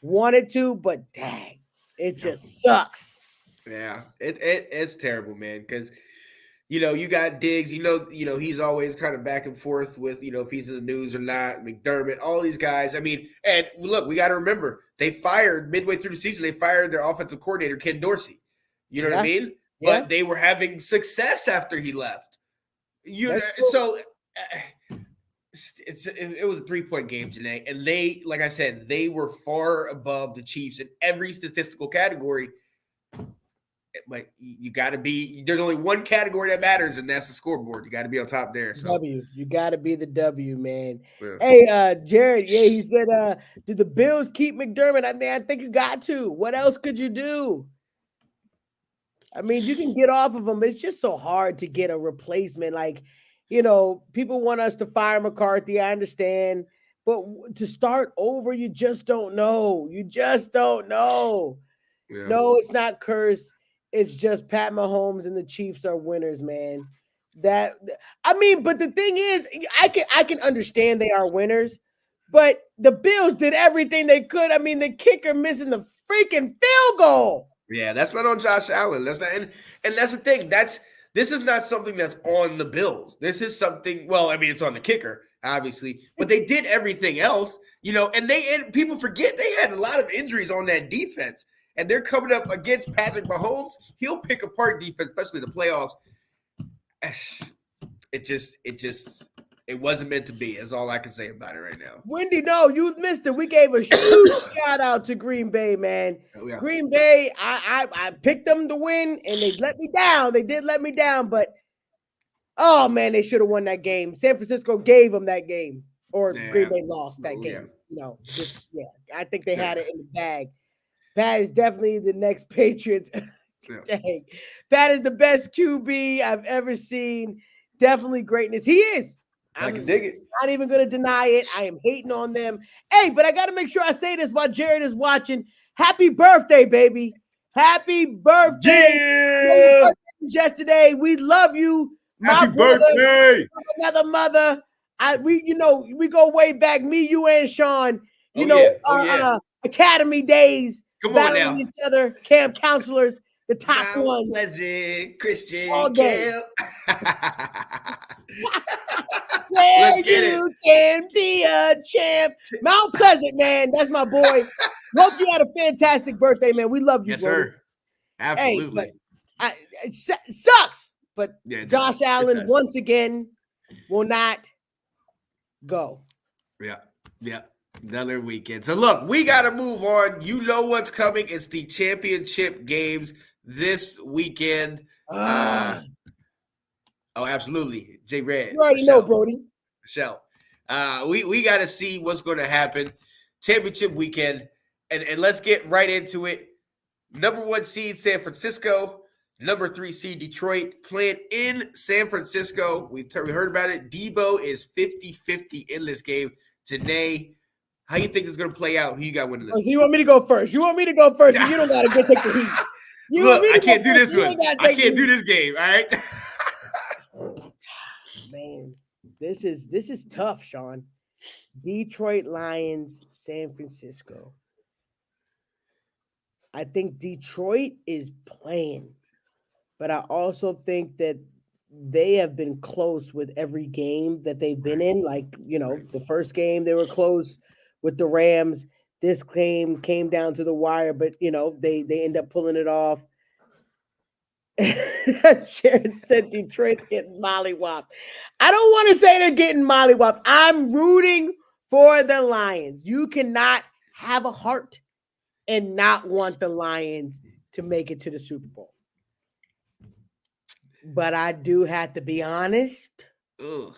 A: want it to, but dang, it just sucks.
B: Yeah, it's terrible, man, because you got Diggs, he's always kind of back and forth with, if he's in the news or not, McDermott, all these guys. I mean, and look, we got to remember, they fired midway through the season, they fired their offensive coordinator, Ken Dorsey. You know what I mean?
A: Yeah.
B: But they were having success after he left. So it was a 3-point game, Janae, and they, like I said, they were far above the Chiefs in every statistical category. Like, you got to be, there's only one category that matters, and that's the scoreboard. You got to be on top there. So
A: you got to be the W, man.
B: Yeah.
A: Hey, Jared, he said, did the Bills keep McDermott? I think you got to. What else could you do? I mean, you can get off of him. It's just so hard to get a replacement. Like, people want us to fire McCarthy. I understand. But to start over, you just don't know. You just don't know. Yeah. No, it's not curse. It's just Pat Mahomes and the Chiefs are winners, man. But the thing is, I can understand they are winners, but the Bills did everything they could. I mean, the kicker missing the freaking field goal.
B: Yeah, that's not on Josh Allen. That's not, and that's the thing. This is not something that's on the Bills. This is something. Well, I mean, it's on the kicker, obviously, but they did everything else, and people forget they had a lot of injuries on that defense. And they're coming up against Patrick Mahomes. He'll pick apart defense, especially the playoffs. It wasn't meant to be. Is all I can say about it right now.
A: Wendy, no, you missed it. We gave a huge shout out to Green Bay, man. Oh, yeah. Green Bay, I picked them to win, and they let me down. They did let me down, but oh man, they should have won that game. San Francisco gave them that game, or Green Bay lost that game. Yeah. I think they had it in the bag. Pat is definitely the next Patriots. Dang. Pat is the best QB I've ever seen. Definitely greatness. He is.
B: I can dig it.
A: Not even going to deny it. I am hating on them. Hey, but I got to make sure I say this while Jared is watching. Happy birthday, baby. Happy birthday.
B: Yeah.
A: Yesterday. We love you.
B: Happy birthday.
A: Another mother. We go way back. Me, you, and Sean. Academy days.
B: Come on now.
A: Each other, camp counselors, the top ones.
B: Pleasant Christian
A: all day.
B: Where
A: you can be a champ. Mount Pleasant, man. That's my boy. Hope you had a fantastic birthday, man. We love you,
B: yes, sir. Absolutely.
A: Hey, it sucks. But Josh Allen, once again, will not go.
B: Yeah. Another weekend. So look, we got to move on. You know what's coming. It's the championship games this weekend. Oh, absolutely. J Red.
A: You already know, Brody.
B: Michelle. We got to see what's going to happen. Championship weekend. And let's get right into it. Number 1 seed, San Francisco. Number 3 seed, Detroit. Playing in San Francisco. We heard about it. Debo is 50-50 in this game. Janae, how you think it's going to play out? Who you got winning this?
A: So you want me to go first? You want me to go first? You don't got to take the heat.
B: Look, I can't do this one. I can't do this game. All right.
A: Man, this is tough, Sean. Detroit Lions, San Francisco. I think Detroit is playing, but I also think that they have been close with every game that they've been in. Like, the first game they were close with the Rams. this game came down to the wire, but they end up pulling it off. Sharon said Detroit's getting mollywopped. I don't want to say they're getting mollywopped. I'm rooting for the Lions. You cannot have a heart and not want the Lions to make it to the Super Bowl. But I do have to be honest.
B: Ugh.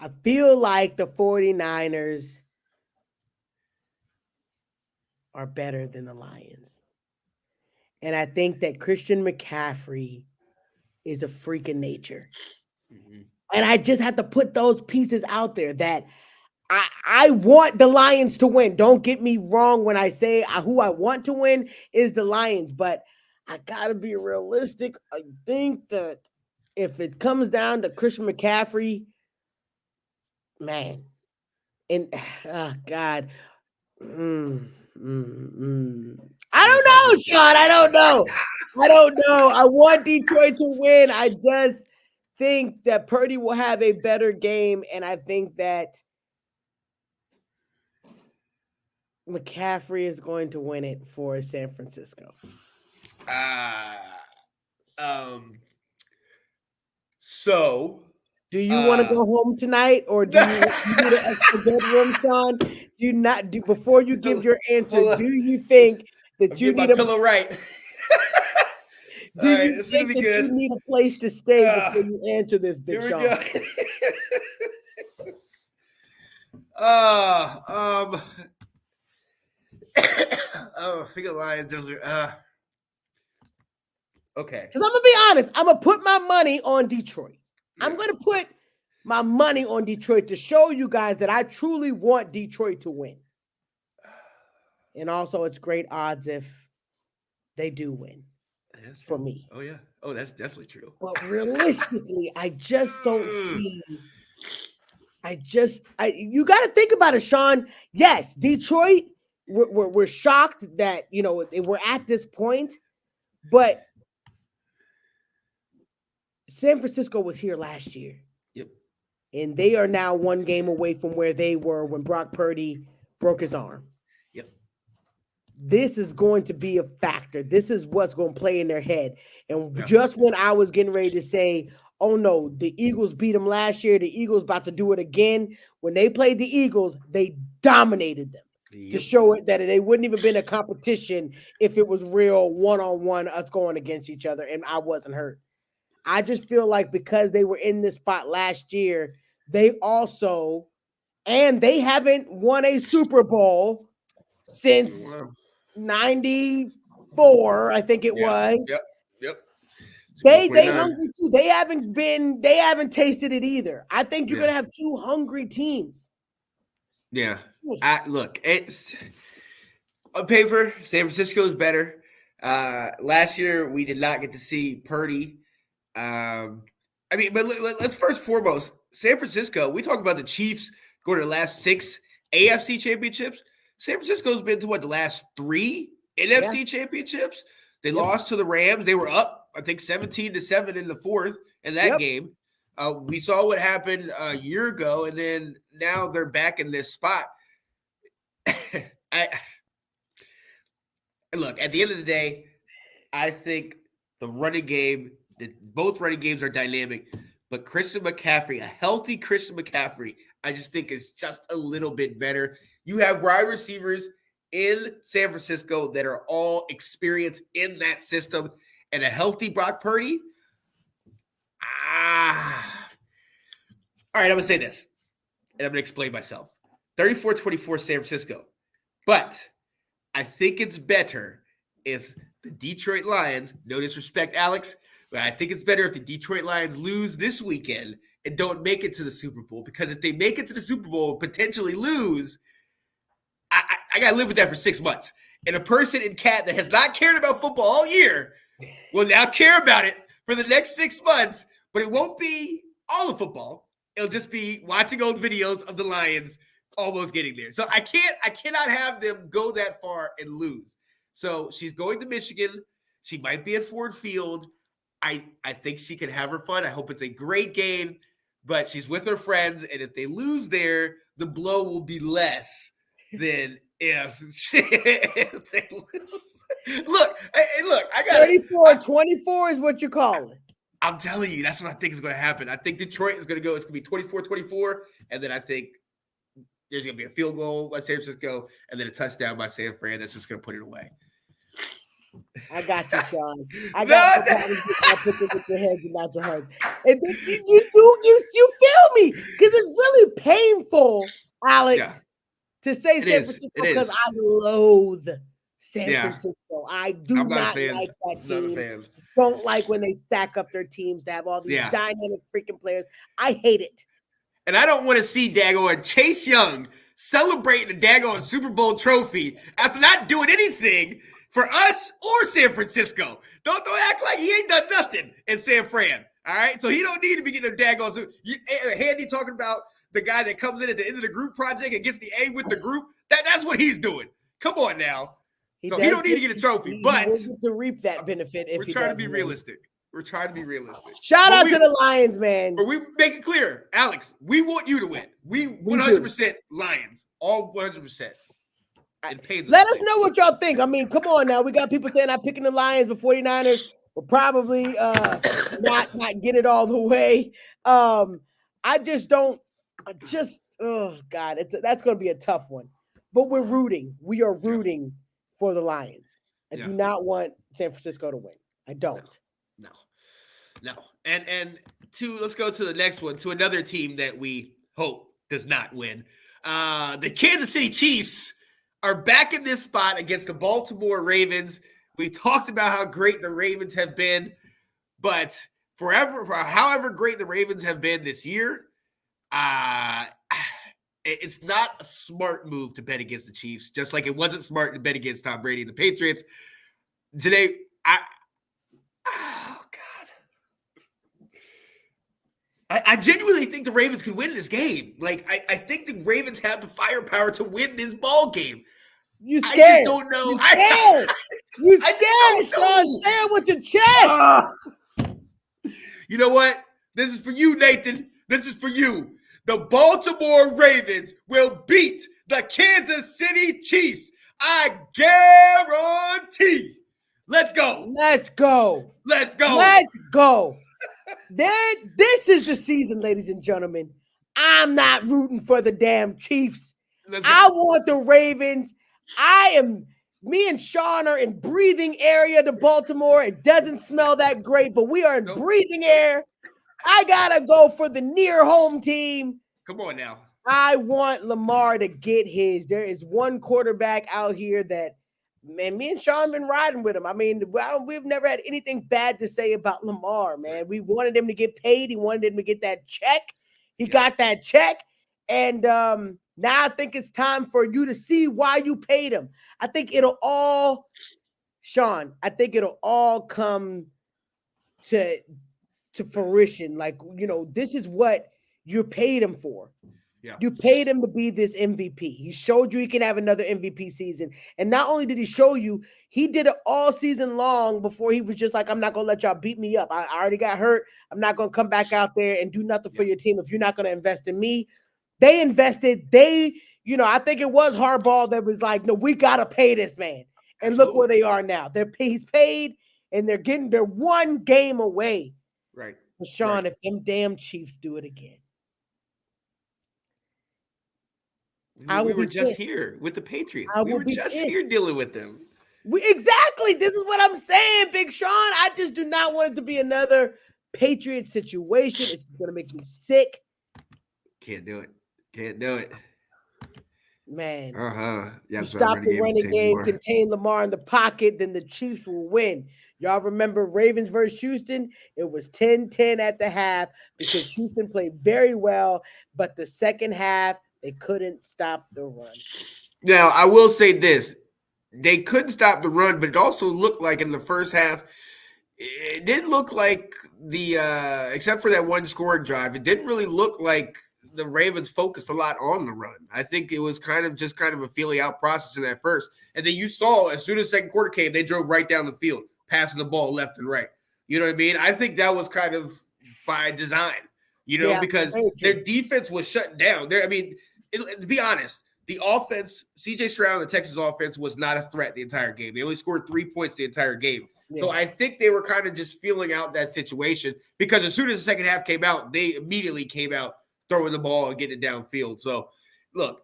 A: I feel like the 49ers are better than the Lions. And I think that Christian McCaffrey is a freak of nature.
B: Mhm.
A: And I just have to put those pieces out there that I want the Lions to win. Don't get me wrong when I say who I want to win is the Lions, but I got to be realistic. I think that if it comes down to Christian McCaffrey, man, and God, I don't know, Sean. I don't know. I want Detroit to win. I just think that Purdy will have a better game, and I think that McCaffrey is going to win it for San Francisco.
B: So
A: do you want to go home tonight, or do you need an extra bedroom, Sean? Before you give your answer, do you think that you need
B: a pillow right?
A: Do you think that you need a place to stay before you answer this, Big Sean?
B: Here we go. I think the Lions. Okay.
A: Because I'm gonna be honest, I'm gonna put my money on Detroit. Yeah. I'm gonna put my money on Detroit to show you guys that I truly want Detroit to win. And also, it's great odds if they do win. For me.
B: Oh yeah. Oh, that's definitely true.
A: But realistically, I just don't see. You got to think about it, Sean. Yes, Detroit. We're shocked that we're at this point, but San Francisco was here last year.
B: Yep.
A: And they are now one game away from where they were when Brock Purdy broke his arm.
B: Yep.
A: This is going to be a factor. This is what's going to play in their head. And just when I was getting ready to say, oh no, the Eagles beat them last year, the Eagles about to do it again. When they played the Eagles, they dominated them to show it that they wouldn't even been a competition if it was real one-on-one, us going against each other, and I wasn't hurt. I just feel like because they were in this spot last year, they haven't won a Super Bowl since 94, I think it was.
B: Yep.
A: They hungry too. They haven't tasted it either. I think you're gonna have two hungry teams.
B: Yeah. Look, it's on paper, San Francisco is better. Last year we did not get to see Purdy. But let's first foremost, San Francisco, we talk about the Chiefs going to the last 6 AFC championships. San Francisco's been to the last 3 NFC championships. They lost to the Rams. They were up, I think, 17-7 in the 4th in that game. We saw what happened a year ago, and then now they're back in this spot. Look, at the end of the day, I think the running game, both running games are dynamic, but Christian McCaffrey, a healthy Christian McCaffrey, I just think is just a little bit better. You have wide receivers in San Francisco that are all experienced in that system, and a healthy Brock Purdy. All right, I'm going to say this, and I'm going to explain myself. 34-24 San Francisco. But I think it's better if the Detroit Lions, no disrespect, Alex, but I think it's better if the Detroit Lions lose this weekend and don't make it to the Super Bowl. Because if they make it to the Super Bowl and potentially lose, I got to live with that for 6 months. And a person in Cat that has not cared about football all year will now care about it for the next 6 months. But it won't be all of football. It'll just be watching old videos of the Lions almost getting there. So I cannot have them go that far and lose. So she's going to Michigan. She might be at Ford Field. I think she can have her fun. I hope it's a great game, but she's with her friends. And if they lose there, the blow will be less than if they lose. Look, I got
A: 24 is what you're calling.
B: I'm telling you, that's what I think is going to happen. I think Detroit is going to go. It's going to be 24-24, and then I think there's going to be a field goal by San Francisco, and then a touchdown by San Fran. That's just going to put it away.
A: I got you, Sean. I got you. I put this with your heads and not your hearts. And then you feel me? Because it's really painful, Alex, to say San Francisco because I loathe San Francisco. I do not like that team. Don't like when they stack up their teams to have all these dynamic freaking players. I hate it.
B: And I don't want to see Daggone Chase Young celebrating the Daggone Super Bowl trophy after not doing anything for us or San Francisco. Don't act like he ain't done nothing in San Fran. All right? So he don't need to be getting a Daggone. Handy talking about the guy that comes in at the end of the group project and gets the A with the group. That's what he's doing. Come on now. He don't need to get a trophy, but
A: to reap that benefit. If
B: we're trying to be realistic. We're trying to be realistic.
A: Shout out to the Lions, man.
B: But we make it clear, Alex, we want you to win. We 100% Lions, all 100%.
A: Let us know what y'all think. I mean, come on now. We got people saying I'm picking the Lions, but 49ers will probably not get it all the way. Oh God, that's going to be a tough one. But we're rooting. We are rooting for the Lions. I do not want San Francisco to win. I don't.
B: No. And let's go to the next one, to another team that we hope does not win. The Kansas City Chiefs are back in this spot against the Baltimore Ravens. We talked about how great the Ravens have been, but for however great the Ravens have been this year, it's not a smart move to bet against the Chiefs, just like it wasn't smart to bet against Tom Brady and the Patriots. Janae, I genuinely think the Ravens can win this game. Like, I think the Ravens have the firepower to win this ball game.
A: You scared.
B: I just don't know.
A: You scared, Sean. Say it with your chest.
B: You know what? This is for you, Nathan. This is for you. The Baltimore Ravens will beat the Kansas City Chiefs. I guarantee. Let's go.
A: Let's go.
B: Let's go.
A: Let's go. This is the season, ladies and gentlemen. I'm not rooting for the damn Chiefs. I want the Ravens. Me and Sean are in breathing area to Baltimore. It doesn't smell that great, but we are in breathing air. I gotta go for the near home team.
B: Come on now.
A: I want Lamar to get his. There is one quarterback out here that, man, me and Sean been riding with him. I mean, we've never had anything bad to say about Lamar, man. We wanted him to get paid. He wanted him to get that check. He got that check. And now I think it's time for you to see why you paid him. I think it'll all come to fruition. Like, this is what you paid him for. Yeah. You paid him to be this MVP. He showed you he can have another MVP season. And not only did he show you, he did it all season long before he was just like, I'm not going to let y'all beat me up. I already got hurt. I'm not going to come back out there and do nothing for your team if you're not going to invest in me. They invested. I think it was Harbaugh that was like, no, we got to pay this man. And look where they are now. He's paid, and they're one game away.
B: Right.
A: But Sean, if them damn Chiefs do it again.
B: We were just here with the Patriots. We were just here dealing with them.
A: Exactly. This is what I'm saying, Big Sean. I just do not want it to be another Patriot situation. It's just going to make me sick.
B: Can't do it.
A: Man.
B: Yeah,
A: stop the running game, contain Lamar in the pocket, then the Chiefs will win. Y'all remember Ravens versus Houston? It was 10-10 at the half because Houston played very well, but the second half, they couldn't stop the run.
B: Now, I will say this. They couldn't stop the run, but it also looked like in the first half, it didn't look like except for that one scoring drive, it didn't really look like the Ravens focused a lot on the run. I think it was kind of a feeling out process in that first. And then you saw as soon as second quarter came, they drove right down the field, passing the ball left and right. You know what I mean? I think that was kind of by design, because their defense was shutting down. To be honest, the offense, CJ Stroud and the Texas offense was not a threat the entire game. They only scored 3 points the entire game. So I think they were kind of just feeling out that situation because as soon as the second half came out, they immediately came out throwing the ball and getting it downfield. So, look,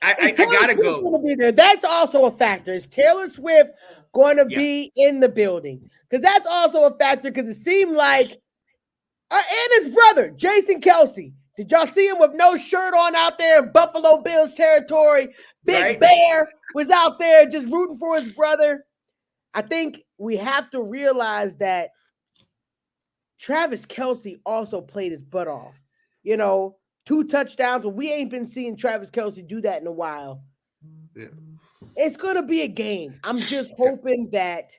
B: I got to go.
A: Going to be there. That's also a factor. Is Taylor Swift going to be in the building? Because that's also a factor because it seemed like and his brother, Jason Kelsey. Did y'all see him with no shirt on out there in Buffalo Bills territory? Big Bear was out there just rooting for his brother. I think we have to realize that Travis Kelsey also played his butt off. 2 touchdowns. Well, we ain't been seeing Travis Kelsey do that in a while.
B: Yeah.
A: It's going to be a game. I'm just hoping that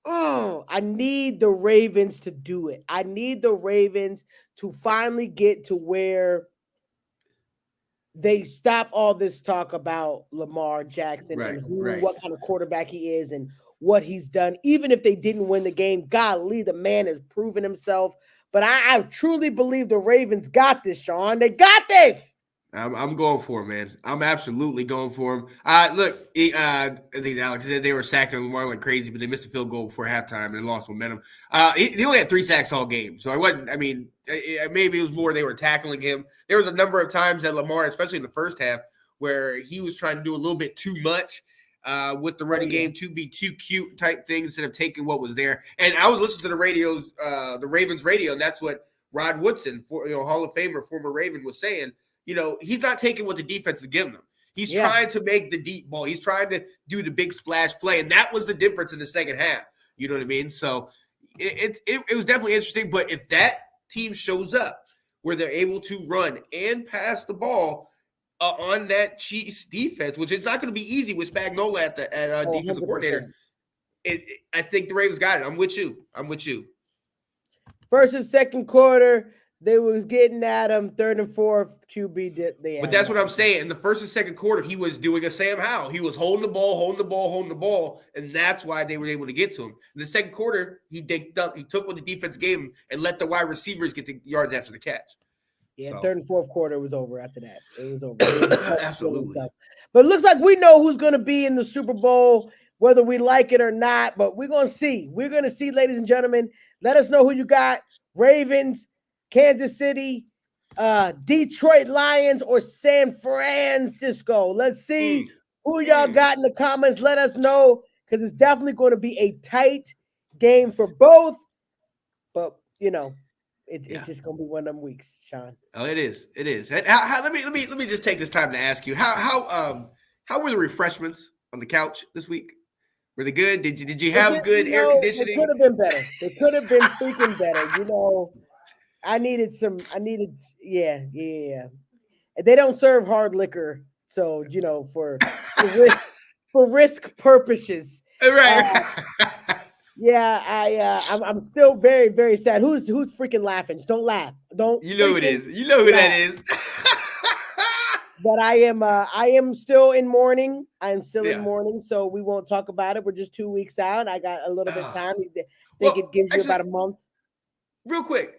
A: I need the Ravens to do it. I need the Ravens to finally get to where they stop all this talk about Lamar Jackson and what kind of quarterback he is and what he's done. Even if they didn't win the game, golly, the man has proven himself. But I truly believe the Ravens got this, Sean. They got this.
B: I'm going for him, man. I'm absolutely going for him. Look, I think Alex said they were sacking Lamar like crazy, but they missed a field goal before halftime and lost momentum. He only had 3 sacks all game, so maybe it was more they were tackling him. There was a number of times that Lamar, especially in the first half, where he was trying to do a little bit too much with the running game to be too cute type things instead of taking what was there. And I was listening to the Ravens radio, and that's what Rod Woodson, Hall of Famer, former Raven, was saying. He's not taking what the defense is giving him. He's trying to make the deep ball. He's trying to do the big splash play, and that was the difference in the second half. You know what I mean? So it was definitely interesting. But if that team shows up where they're able to run and pass the ball on that Chiefs defense, which is not going to be easy with Spagnuolo at defensive coordinator, I think the Ravens got it. I'm with you.
A: First and second quarter, they was getting at him. Third and fourth, QB did.
B: But that's what I'm saying. In the first and second quarter, he was doing a Sam Howell. He was holding the ball, and that's why they were able to get to him. In the second quarter, he took what the defense gave him and let the wide receivers get the yards after the catch.
A: Yeah, third and fourth quarter was over after that. It was over.
B: Absolutely.
A: But it looks like we know who's going to be in the Super Bowl, whether we like it or not. But we're going to see. We're going to see, ladies and gentlemen. Let us know who you got. Ravens, Kansas City, Detroit Lions, or San Francisco. Let's see who y'all got in the comments. Let us know because it's definitely going to be a tight game for both. But, it's just going to be one of them weeks, Sean.
B: Oh, it is. It is. Let me just take this time to ask you how were the refreshments on the couch this week? Were they good? Did you have good air conditioning?
A: They could have been better. They could have been freaking better. I needed. Yeah. They don't serve hard liquor, so for risk purposes.
B: Right.
A: I'm still very, very sad. Who's freaking laughing? Don't laugh. Don't.
B: You know who it is. You know who that is.
A: But I am still in mourning. I'm still in mourning, so we won't talk about it. We're just 2 weeks out. I got a little bit of time. I think it gives you about a month.
B: Real quick.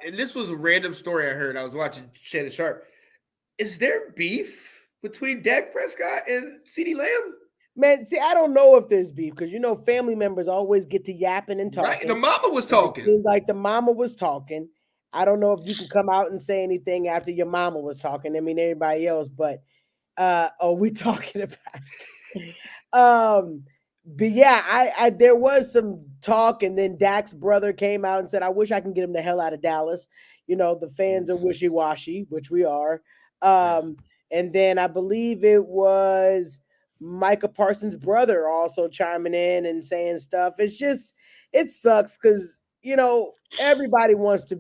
B: And this was a random story I heard. I was watching Shannon Sharp. Is there beef between Dak Prescott and CeeDee Lamb?
A: Man, see, I don't know if there's beef because family members always get to yapping and talking.
B: Right, the mama was talking.
A: It seems like the mama was talking. I don't know if you can come out and say anything after your mama was talking. I mean, everybody else, but we talking about? But yeah, there was some talk, and then Dak's brother came out and said, "I wish I can get him the hell out of Dallas." The fans are wishy-washy, which we are. And then I believe it was Micah Parsons' brother also chiming in and saying stuff. It sucks because everybody wants to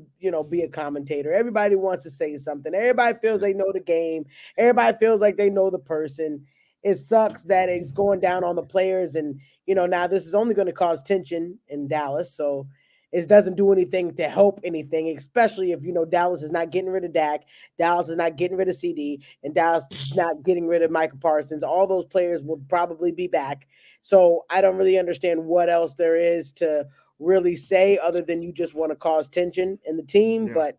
A: be a commentator. Everybody wants to say something. Everybody feels they know the game. Everybody feels like they know the person. It sucks that it's going down on the players, and now this is only going to cause tension in Dallas. So it doesn't do anything to help anything, especially if Dallas is not getting rid of Dak, Dallas is not getting rid of CD, and Dallas is not getting rid of Micah Parsons. All those players will probably be back. So I don't really understand what else there is to really say other than you just want to cause tension in the team. But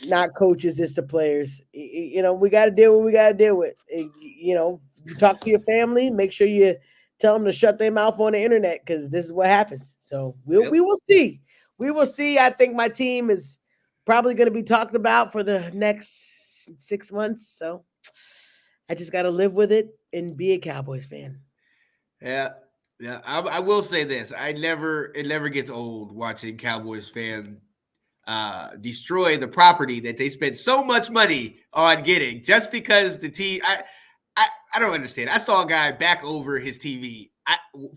A: not coaches, it's the players. You know, we got to deal with what we got to deal with. You know, you talk to your family, make sure you tell them to shut their mouth on the internet because this is what happens. So we will see. We will see. I think my team is probably going to be talked about for the next 6 months. So I just got to live with it and be a Cowboys fan.
B: Yeah. I will say this: it never gets old watching Cowboys fan destroy the property that they spent so much money on getting just because the team. I don't understand. I saw a guy back over his TV.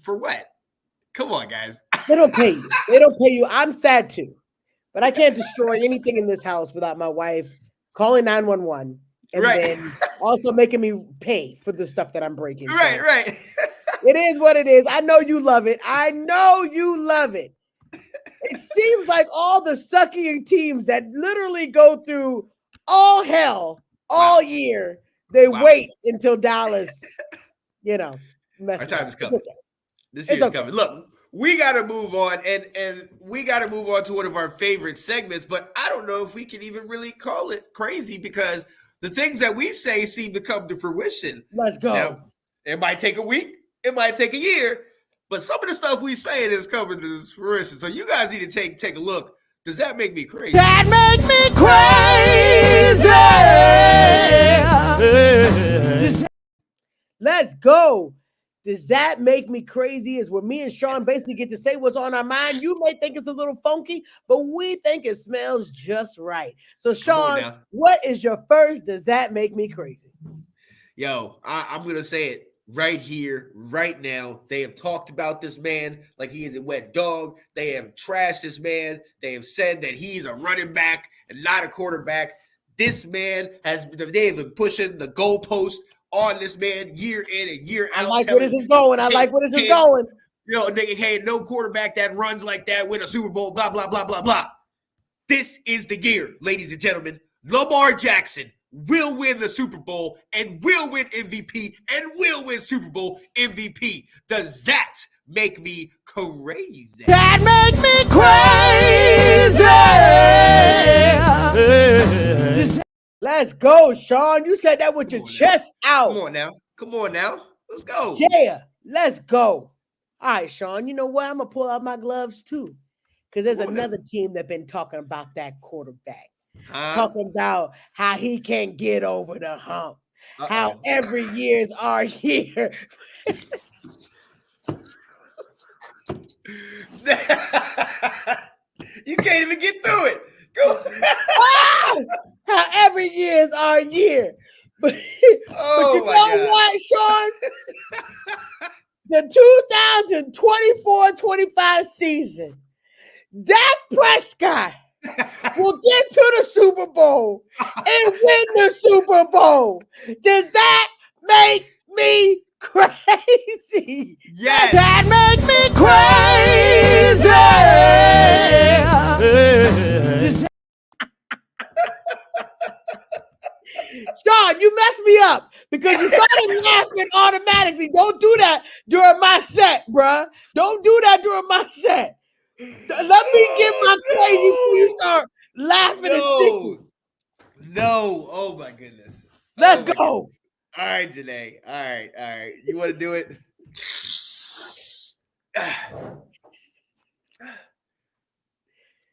B: For what? Come on, guys.
A: They don't pay you. They don't pay you. I'm sad too, but I can't destroy anything in this house without my wife calling 911 and then also making me pay for the stuff that I'm breaking.
B: Right.
A: It is what it is. I know you love it. I know you love it. It seems like all the sucking teams that literally go through all hell all year, they wait until Dallas,
B: Our time is coming. This year's coming. Look, we got to move on, and we got to move on to one of our favorite segments, but I don't know if we can even really call it crazy because the things that we say seem to come to fruition.
A: Let's go.
B: Now, it might take a week. It might take a year, but some of the stuff we saying is coming to fruition. So you guys need to take a look. Does that make me crazy?
F: That make me crazy.
A: Let's go. Does that make me crazy? Is where me and Sean basically get to say what's on our mind. You may think it's a little funky, but we think it smells just right. So, Sean, what is your first? Does that make me crazy?
B: Yo, I'm going to say it right here, right now. They have talked about this man like he is a wet dog. They have trashed this man. They have said that he's a running back and not a quarterback. This man they have been pushing the goalpost on this man year in and year out.
A: I like where this is going.
B: You know, nigga, hey, no quarterback that runs like that win a Super Bowl, blah, blah, blah, blah, blah. This is the year, ladies and gentlemen. Lamar Jackson will win the Super Bowl and will win MVP and will win Super Bowl MVP. Does that make me crazy?
F: That make me crazy.
A: Let's go, Sean. You said that with your chest out.
B: Come on now. Let's go.
A: Yeah, let's go. All right, Sean. You know what? I'm going to pull out my gloves too because there's another team that's been talking about that quarterback. Talking about how he can't get over the hump. How every year's our year.
B: You can't even get through it. Go.
A: How every year is our year. But you know what, Sean? The 2024-25 season, Dak Prescott will get to the Super Bowl and win the Super Bowl. Does that make me crazy?
B: Yes.
F: That make me crazy.
A: Sean, you messed me up because you started laughing automatically. Don't do that during my set, bruh. Don't do that during my set. Let me get my crazy before you start laughing and sticking.
B: No. Oh, my goodness.
A: Let's go.
B: Goodness. All right, Janae. All right. You want to do it?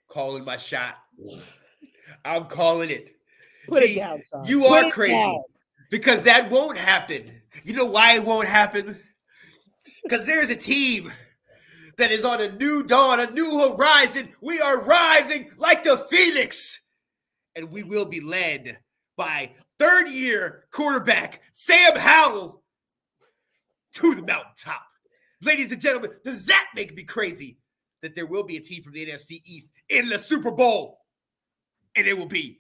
B: Calling my shot. I'm calling it.
A: Put it down, son.
B: You are crazy because that won't happen. You know why it won't happen? Because there's a team that is on a new dawn, a new horizon. We are rising like the Phoenix, and we will be led by third-year quarterback Sam Howell to the mountaintop. Ladies and gentlemen, does that make me crazy that there will be a team from the NFC East in the Super Bowl? And it will be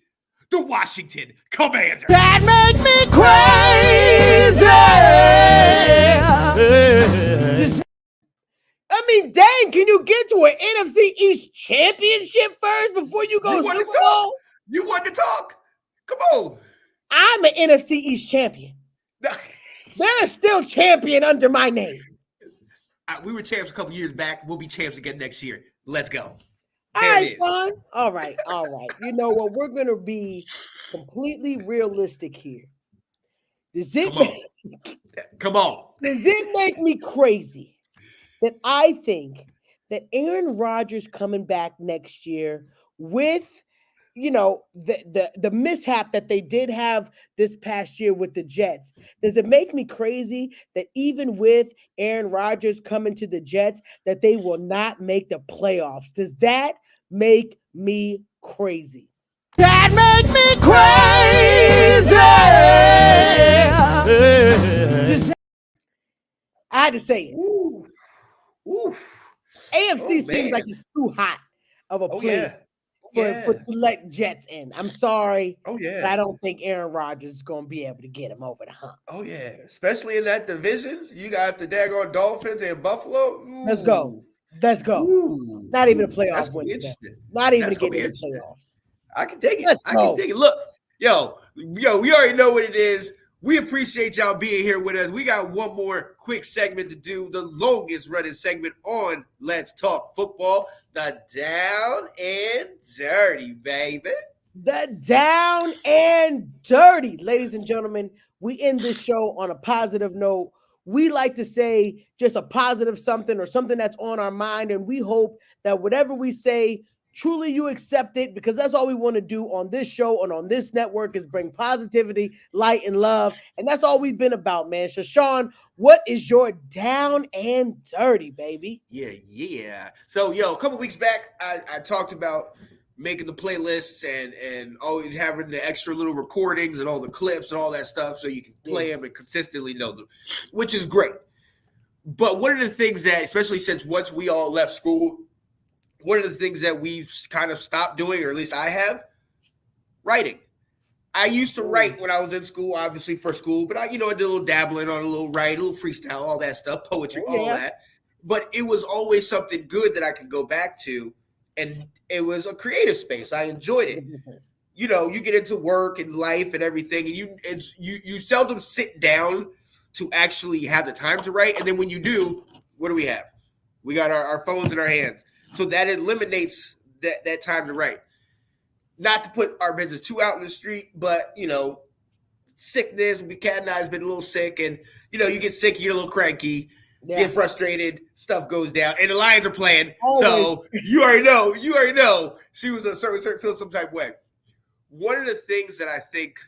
B: the Washington Commanders.
F: That make me crazy.
A: I mean, dang, can you get to an NFC East championship first before you go Super Bowl?
B: You want to talk? Come on.
A: I'm an NFC East champion. There is still champion under my name.
B: We were champs a couple years back. We'll be champs again next year. Let's go.
A: All
B: There it
A: right,
B: is.
A: Sean. All right, all right. You know what? We're gonna be completely realistic here. Does it
B: Come on. Come on.
A: does it make me crazy that I think that Aaron Rodgers coming back next year with the mishap that they did have this past year with the Jets? Does it make me crazy that even with Aaron Rodgers coming to the Jets, that they will not make the playoffs? Does that make me crazy?
F: That make me crazy.
A: I had to say it.
B: Ooh. Ooh.
A: AFC
B: Oh,
A: seems like
B: man.
A: it's too hot of a
B: Oh,
A: place
B: yeah.
A: for to let Jets in. I'm sorry,
B: Oh,
A: but
B: yeah.
A: I don't think Aaron Rodgers is going to be able to get him over the hump.
B: Oh, yeah. Especially in that division. You got the daggone Dolphins and Buffalo. Ooh.
A: Let's go. Let's go.
B: Ooh.
A: Not even a
B: That's
A: playoff
B: going
A: win
B: to be
A: for them.
B: interesting.
A: Not even
B: That's
A: to
B: going
A: get
B: to be
A: in the
B: interesting.
A: playoffs.
B: I can dig it.
A: Let's
B: I
A: go.
B: can dig it. Look, we already know what it is. We appreciate y'all being here with us. We got one more quick segment to do, the longest running segment on Let's Talk Football, the Down and Dirty, baby.
A: The down and dirty, ladies and gentlemen. We end this show on a positive note. We like to say just a positive something or something that's on our mind, and we hope that whatever we say, truly you accept it, because that's all we want to do on this show and on this network is bring positivity, light, and love. And that's all we've been about, man. So, Sean, what is your down and dirty, baby?
B: Yeah. So, a couple weeks back, I talked about making the playlists and always having the extra little recordings and all the clips and all that stuff so you can play them and consistently know them, which is great. But one of the things that, especially since once we all left school, one of the things that we've kind of stopped doing, or at least I have, writing. I used to write when I was in school, obviously for school, but I did a little dabbling on a little write, a little freestyle, all that stuff, poetry, all that. But it was always something good that I could go back to, and it was a creative space. I enjoyed it. You get into work and life and everything, and you seldom sit down to actually have the time to write. And then when you do, what do we have? We got our phones in our hands. So that eliminates that time to write. Not to put our business too out in the street, but, sickness. Cat and I has been a little sick, and, you get sick, you get a little cranky, get frustrated, stuff goes down, and the Lions are playing. Always. So you already know she was a certain feel some type of way. One of the things that I think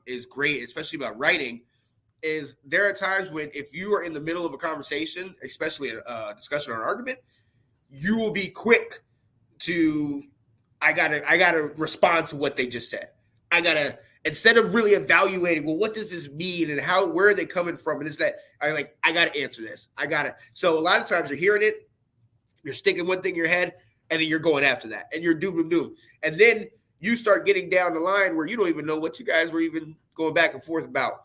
B: is great, especially about writing, is there are times when if you are in the middle of a conversation, especially a discussion or an argument, you will be quick to I gotta respond to what they just said. I gotta, instead of really evaluating, well, what does this mean and where are they coming from? And it's that I gotta answer this. So a lot of times you're hearing it, you're sticking one thing in your head, and then you're going after that, and you're doom. And then you start getting down the line where you don't even know what you guys were even going back and forth about.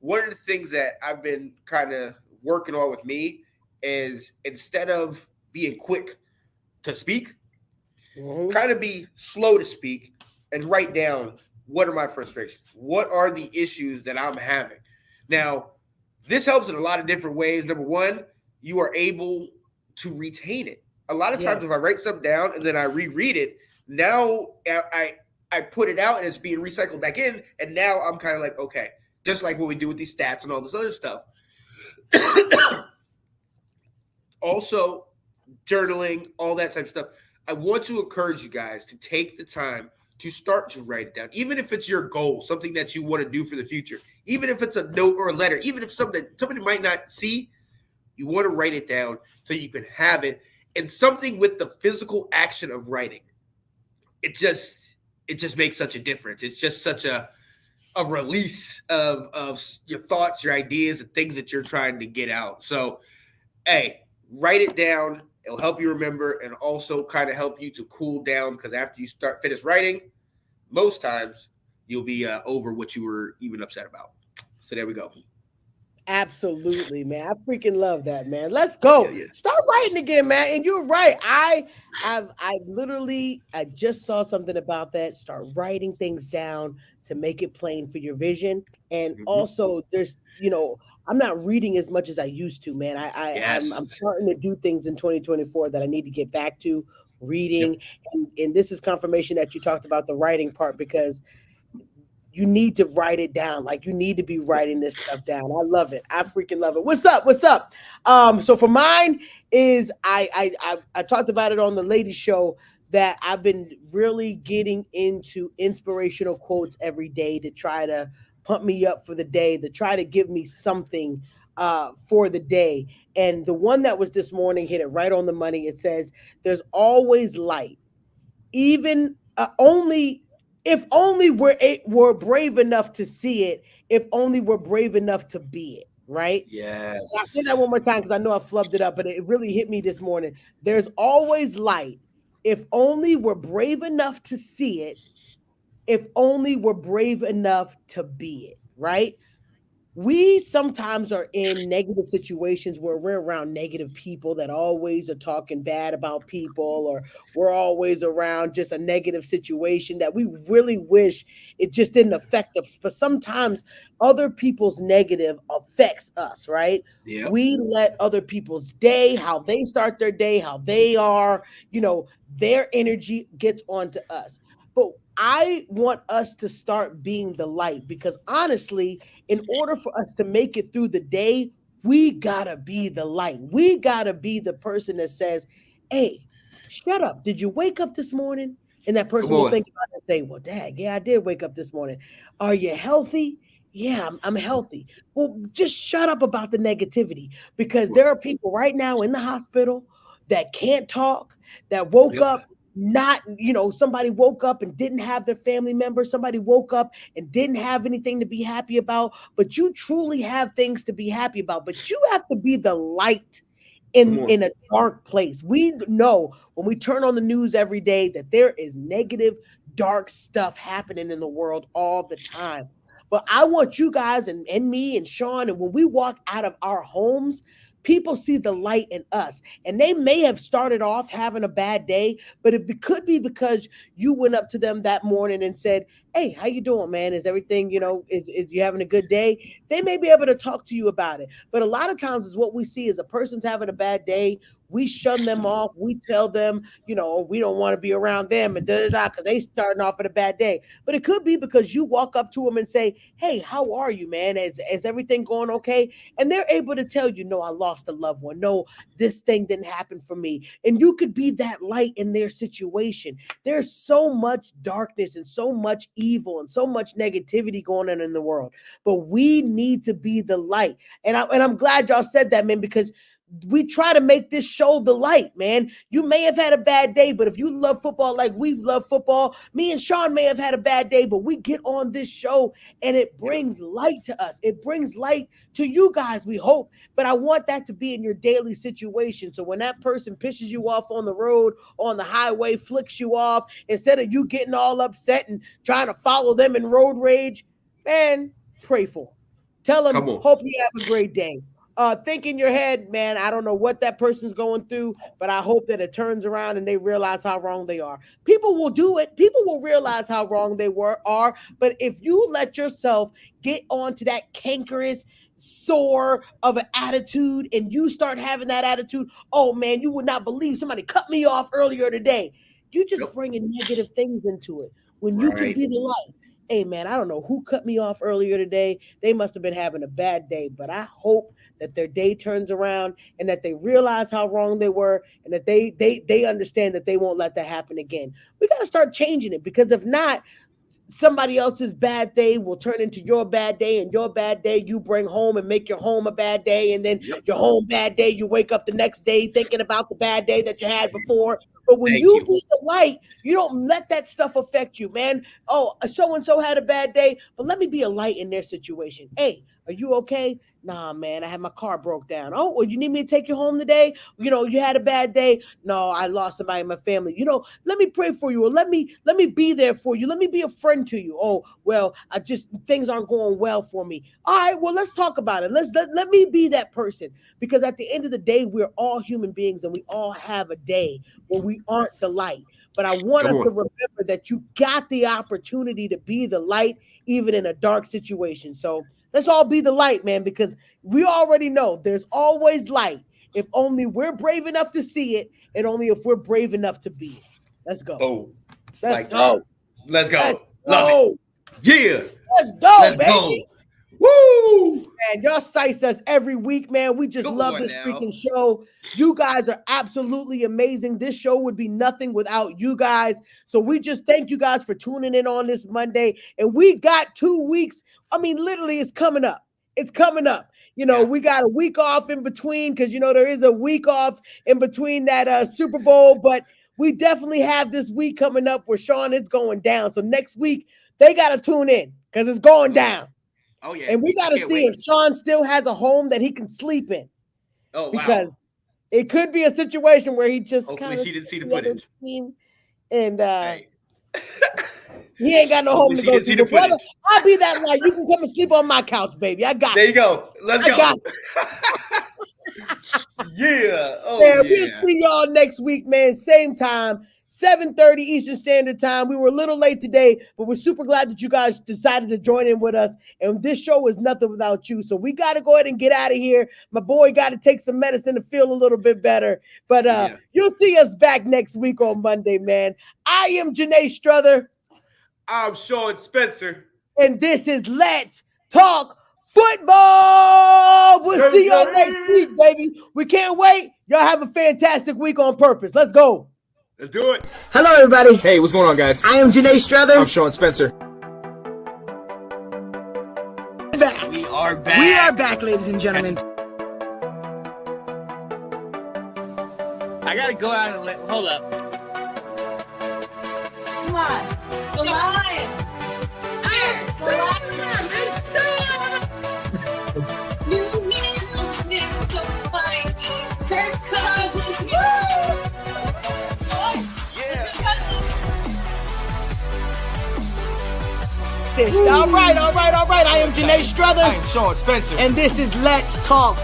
B: One of the things that I've been kind of working on with me is, instead of being quick to speak, kind of be slow to speak and write down, what are my frustrations? What are the issues that I'm having? Now, this helps in a lot of different ways. Number one, you are able to retain it. A lot of times if I write something down and then I reread it, now I put it out and it's being recycled back in. And now I'm kind of like, okay, just like what we do with these stats and all this other stuff. Also, journaling, all that type of stuff. I want to encourage you guys to take the time to start to write it down, even if it's your goal, something that you want to do for the future, even if it's a note or a letter, even if something somebody might not see, you want to write it down so you can have it. And something with the physical action of writing, it just makes such a difference. It's just such a release of your thoughts, your ideas, and things that you're trying to get out. So, hey, write it down. It'll help you remember and also kind of help you to cool down, because after you finish writing, most times you'll be over what you were even upset about. So there we go.
A: Absolutely, man. I freaking love that, man. Let's go. Start writing again, man. And you're right. I just saw something about that. Start writing things down to make it plain for your vision. And also there's, I'm not reading as much as I used to, man. I'm starting to do things in 2024 that I need to get back to. reading, and this is confirmation that you talked about the writing part, because you need to write it down. Like, you need to be writing this stuff down. I love it. I freaking love it. What's up? What's up? So for mine is I talked about it on the ladies show that I've been really getting into inspirational quotes every day to try to pump me up for the day, to try to give me something for the day. And the one that was this morning hit it right on the money. It says, "There's always light, even only if only we're brave enough to see it, if only we're brave enough to be it." Right?
B: Yes.
A: I'll say that one more time because I know I flubbed it up, but it really hit me this morning. There's always light, if only we're brave enough to see it, if only we're brave enough to be it. Right? We sometimes are in negative situations where we're around negative people that always are talking bad about people, or we're always around just a negative situation that we really wish it just didn't affect us. But sometimes other people's negative affects us, right?
B: Yep.
A: We let other people's day, how they start their day, how they are, their energy gets onto us. But I want us to start being the light, because honestly, in order for us to make it through the day, we gotta be the light. We gotta be the person that says, "Hey, shut up. Did you wake up this morning?" And that person
B: Come
A: will
B: on.
A: think about it and say, "Well, dang, yeah, I did wake up this morning. Are you healthy?" "Yeah, I'm healthy." Well, just shut up about the negativity, because there are people right now in the hospital that can't talk, that woke
B: Yep.
A: up not, somebody woke up and didn't have their family member, somebody woke up and didn't have anything to be happy about, but you truly have things to be happy about. But you have to be the light
B: Come on.
A: in a dark place. We know when we turn on the news every day that there is negative, dark stuff happening in the world all the time. But I want you guys and me and Sean, and when we walk out of our homes, people see the light in us. And they may have started off having a bad day, but it could be because you went up to them that morning and said, "Hey, how you doing, man? Is everything, is you having a good day?" They may be able to talk to you about it. But a lot of times is what we see is a person's having a bad day. We shun them off. We tell them, we don't want to be around them and because they starting off at a bad day. But it could be because you walk up to them and say, "Hey, how are you, man? Is everything going okay?" And they're able to tell you, "No, I lost a loved one. No, this thing didn't happen for me." And you could be that light in their situation. There's so much darkness and so much evil and so much negativity going on in the world. But we need to be the light. And I'm glad y'all said that, man, because we try to make this show the light, man. You may have had a bad day, but if you love football like we love football, me and Sean may have had a bad day, but we get on this show and it brings light to us. It brings light to you guys, we hope. But I want that to be in your daily situation. So when that person pisses you off on the road, on the highway, flicks you off, instead of you getting all upset and trying to follow them in road rage, man, pray for them. Tell them,
B: Come on.
A: hope you have a great day. Think in your head, man, I don't know what that person's going through, but I hope that it turns around and they realize how wrong they are. People will do it. People will realize how wrong they are. But if you let yourself get onto that cankerous sore of an attitude and you start having that attitude, "Oh man, you would not believe somebody cut me off earlier today." You just bringing negative things into it when you can
B: Right.
A: be the light. "Hey man, I don't know who cut me off earlier today. They must have been having a bad day, but I hope that their day turns around and that they realize how wrong they were, and that they understand that they won't let that happen again." We got to start changing it, because if not, somebody else's bad day will turn into your bad day, and your bad day you bring home and make your home a bad day, and then your home bad day you wake up the next day thinking about the bad day that you had before. But when
B: Thank
A: you
B: you.
A: be the light, you don't let that stuff affect you, man. "Oh, so and so had a bad day, but let me be a light in their situation. Hey, are you okay?" "Nah, man, I had my car broke down." "Oh, well, you need me to take you home today? You had a bad day." "No, I lost somebody in my family. Let me pray for you, or let me be there for you. Let me be a friend to you." "Oh, well, I just things aren't going well for me." "All right, well, let's talk about it. Let me be that person, because at the end of the day, we're all human beings and we all have a day when we aren't the light. But I want
B: Come
A: us to
B: on.
A: remember that you got the opportunity to be the light even in a dark situation. So let's all be the light, man, because we already know there's always light, if only we're brave enough to see it, and only if we're brave enough to be it. Let's go.
B: Oh,
A: Let's go.
B: Let's go.
A: Let's
B: Love
A: go.
B: it. Yeah.
A: Let's go,
B: Let's
A: baby.
B: go. Woo!
A: Man, y'all sites us every week, man. We just
B: Come
A: love
B: on
A: this
B: now.
A: freaking show. You guys are absolutely amazing. This show would be nothing without you guys. So we just thank you guys for tuning in on this Monday. And we got 2 weeks. I mean, literally, it's coming up. It's coming up. You know, we got a week off in between because, you know, there is a week off in between that Super Bowl. But we definitely have this week coming up where Sean is going down. So next week, they got to tune in because it's going down.
B: Oh, yeah.
A: And we got to see if Sean still has a home that he can sleep in.
B: Oh, wow.
A: Because it could be a situation where he just
B: Hopefully
A: kinda
B: she didn't see the footage.
A: And
B: Hey.
A: he ain't got no home to
B: Hopefully she
A: go
B: didn't see
A: to.
B: the
A: But brother,
B: footage.
A: I'll be that like you can come and sleep on my couch, baby. I got
B: There
A: you.
B: you go. Let's
A: I
B: go.
A: got
B: Yeah. Oh,
A: Man,
B: yeah.
A: we'll see y'all next week, man. Same time, 7:30 Eastern Standard Time. We were a little late today, but we're super glad that you guys decided to join in with us. And this show is nothing without you. So we got to go ahead and get out of here. My boy got to take some medicine to feel a little bit better. But you'll see us back next week on Monday, man. I am Janae Struther.
B: I'm Sean Spencer.
A: And this is Let's Talk Football. We'll see y'all next week, baby. We can't wait. Y'all have a fantastic week on purpose. Let's go.
B: Let's do it.
A: Hello, everybody.
G: Hey, what's going on, guys?
A: I am Janae Struther.
G: I'm Sean Spencer.
C: We are back.
A: We are back, ladies and gentlemen.
C: I gotta go out and hold up.
D: Come on. The lion. The lion. New man looking so fine. Kirk Cousins.
A: All right. I am Janae Struther.
G: I'm Sean Spencer.
A: And this is Let's Talk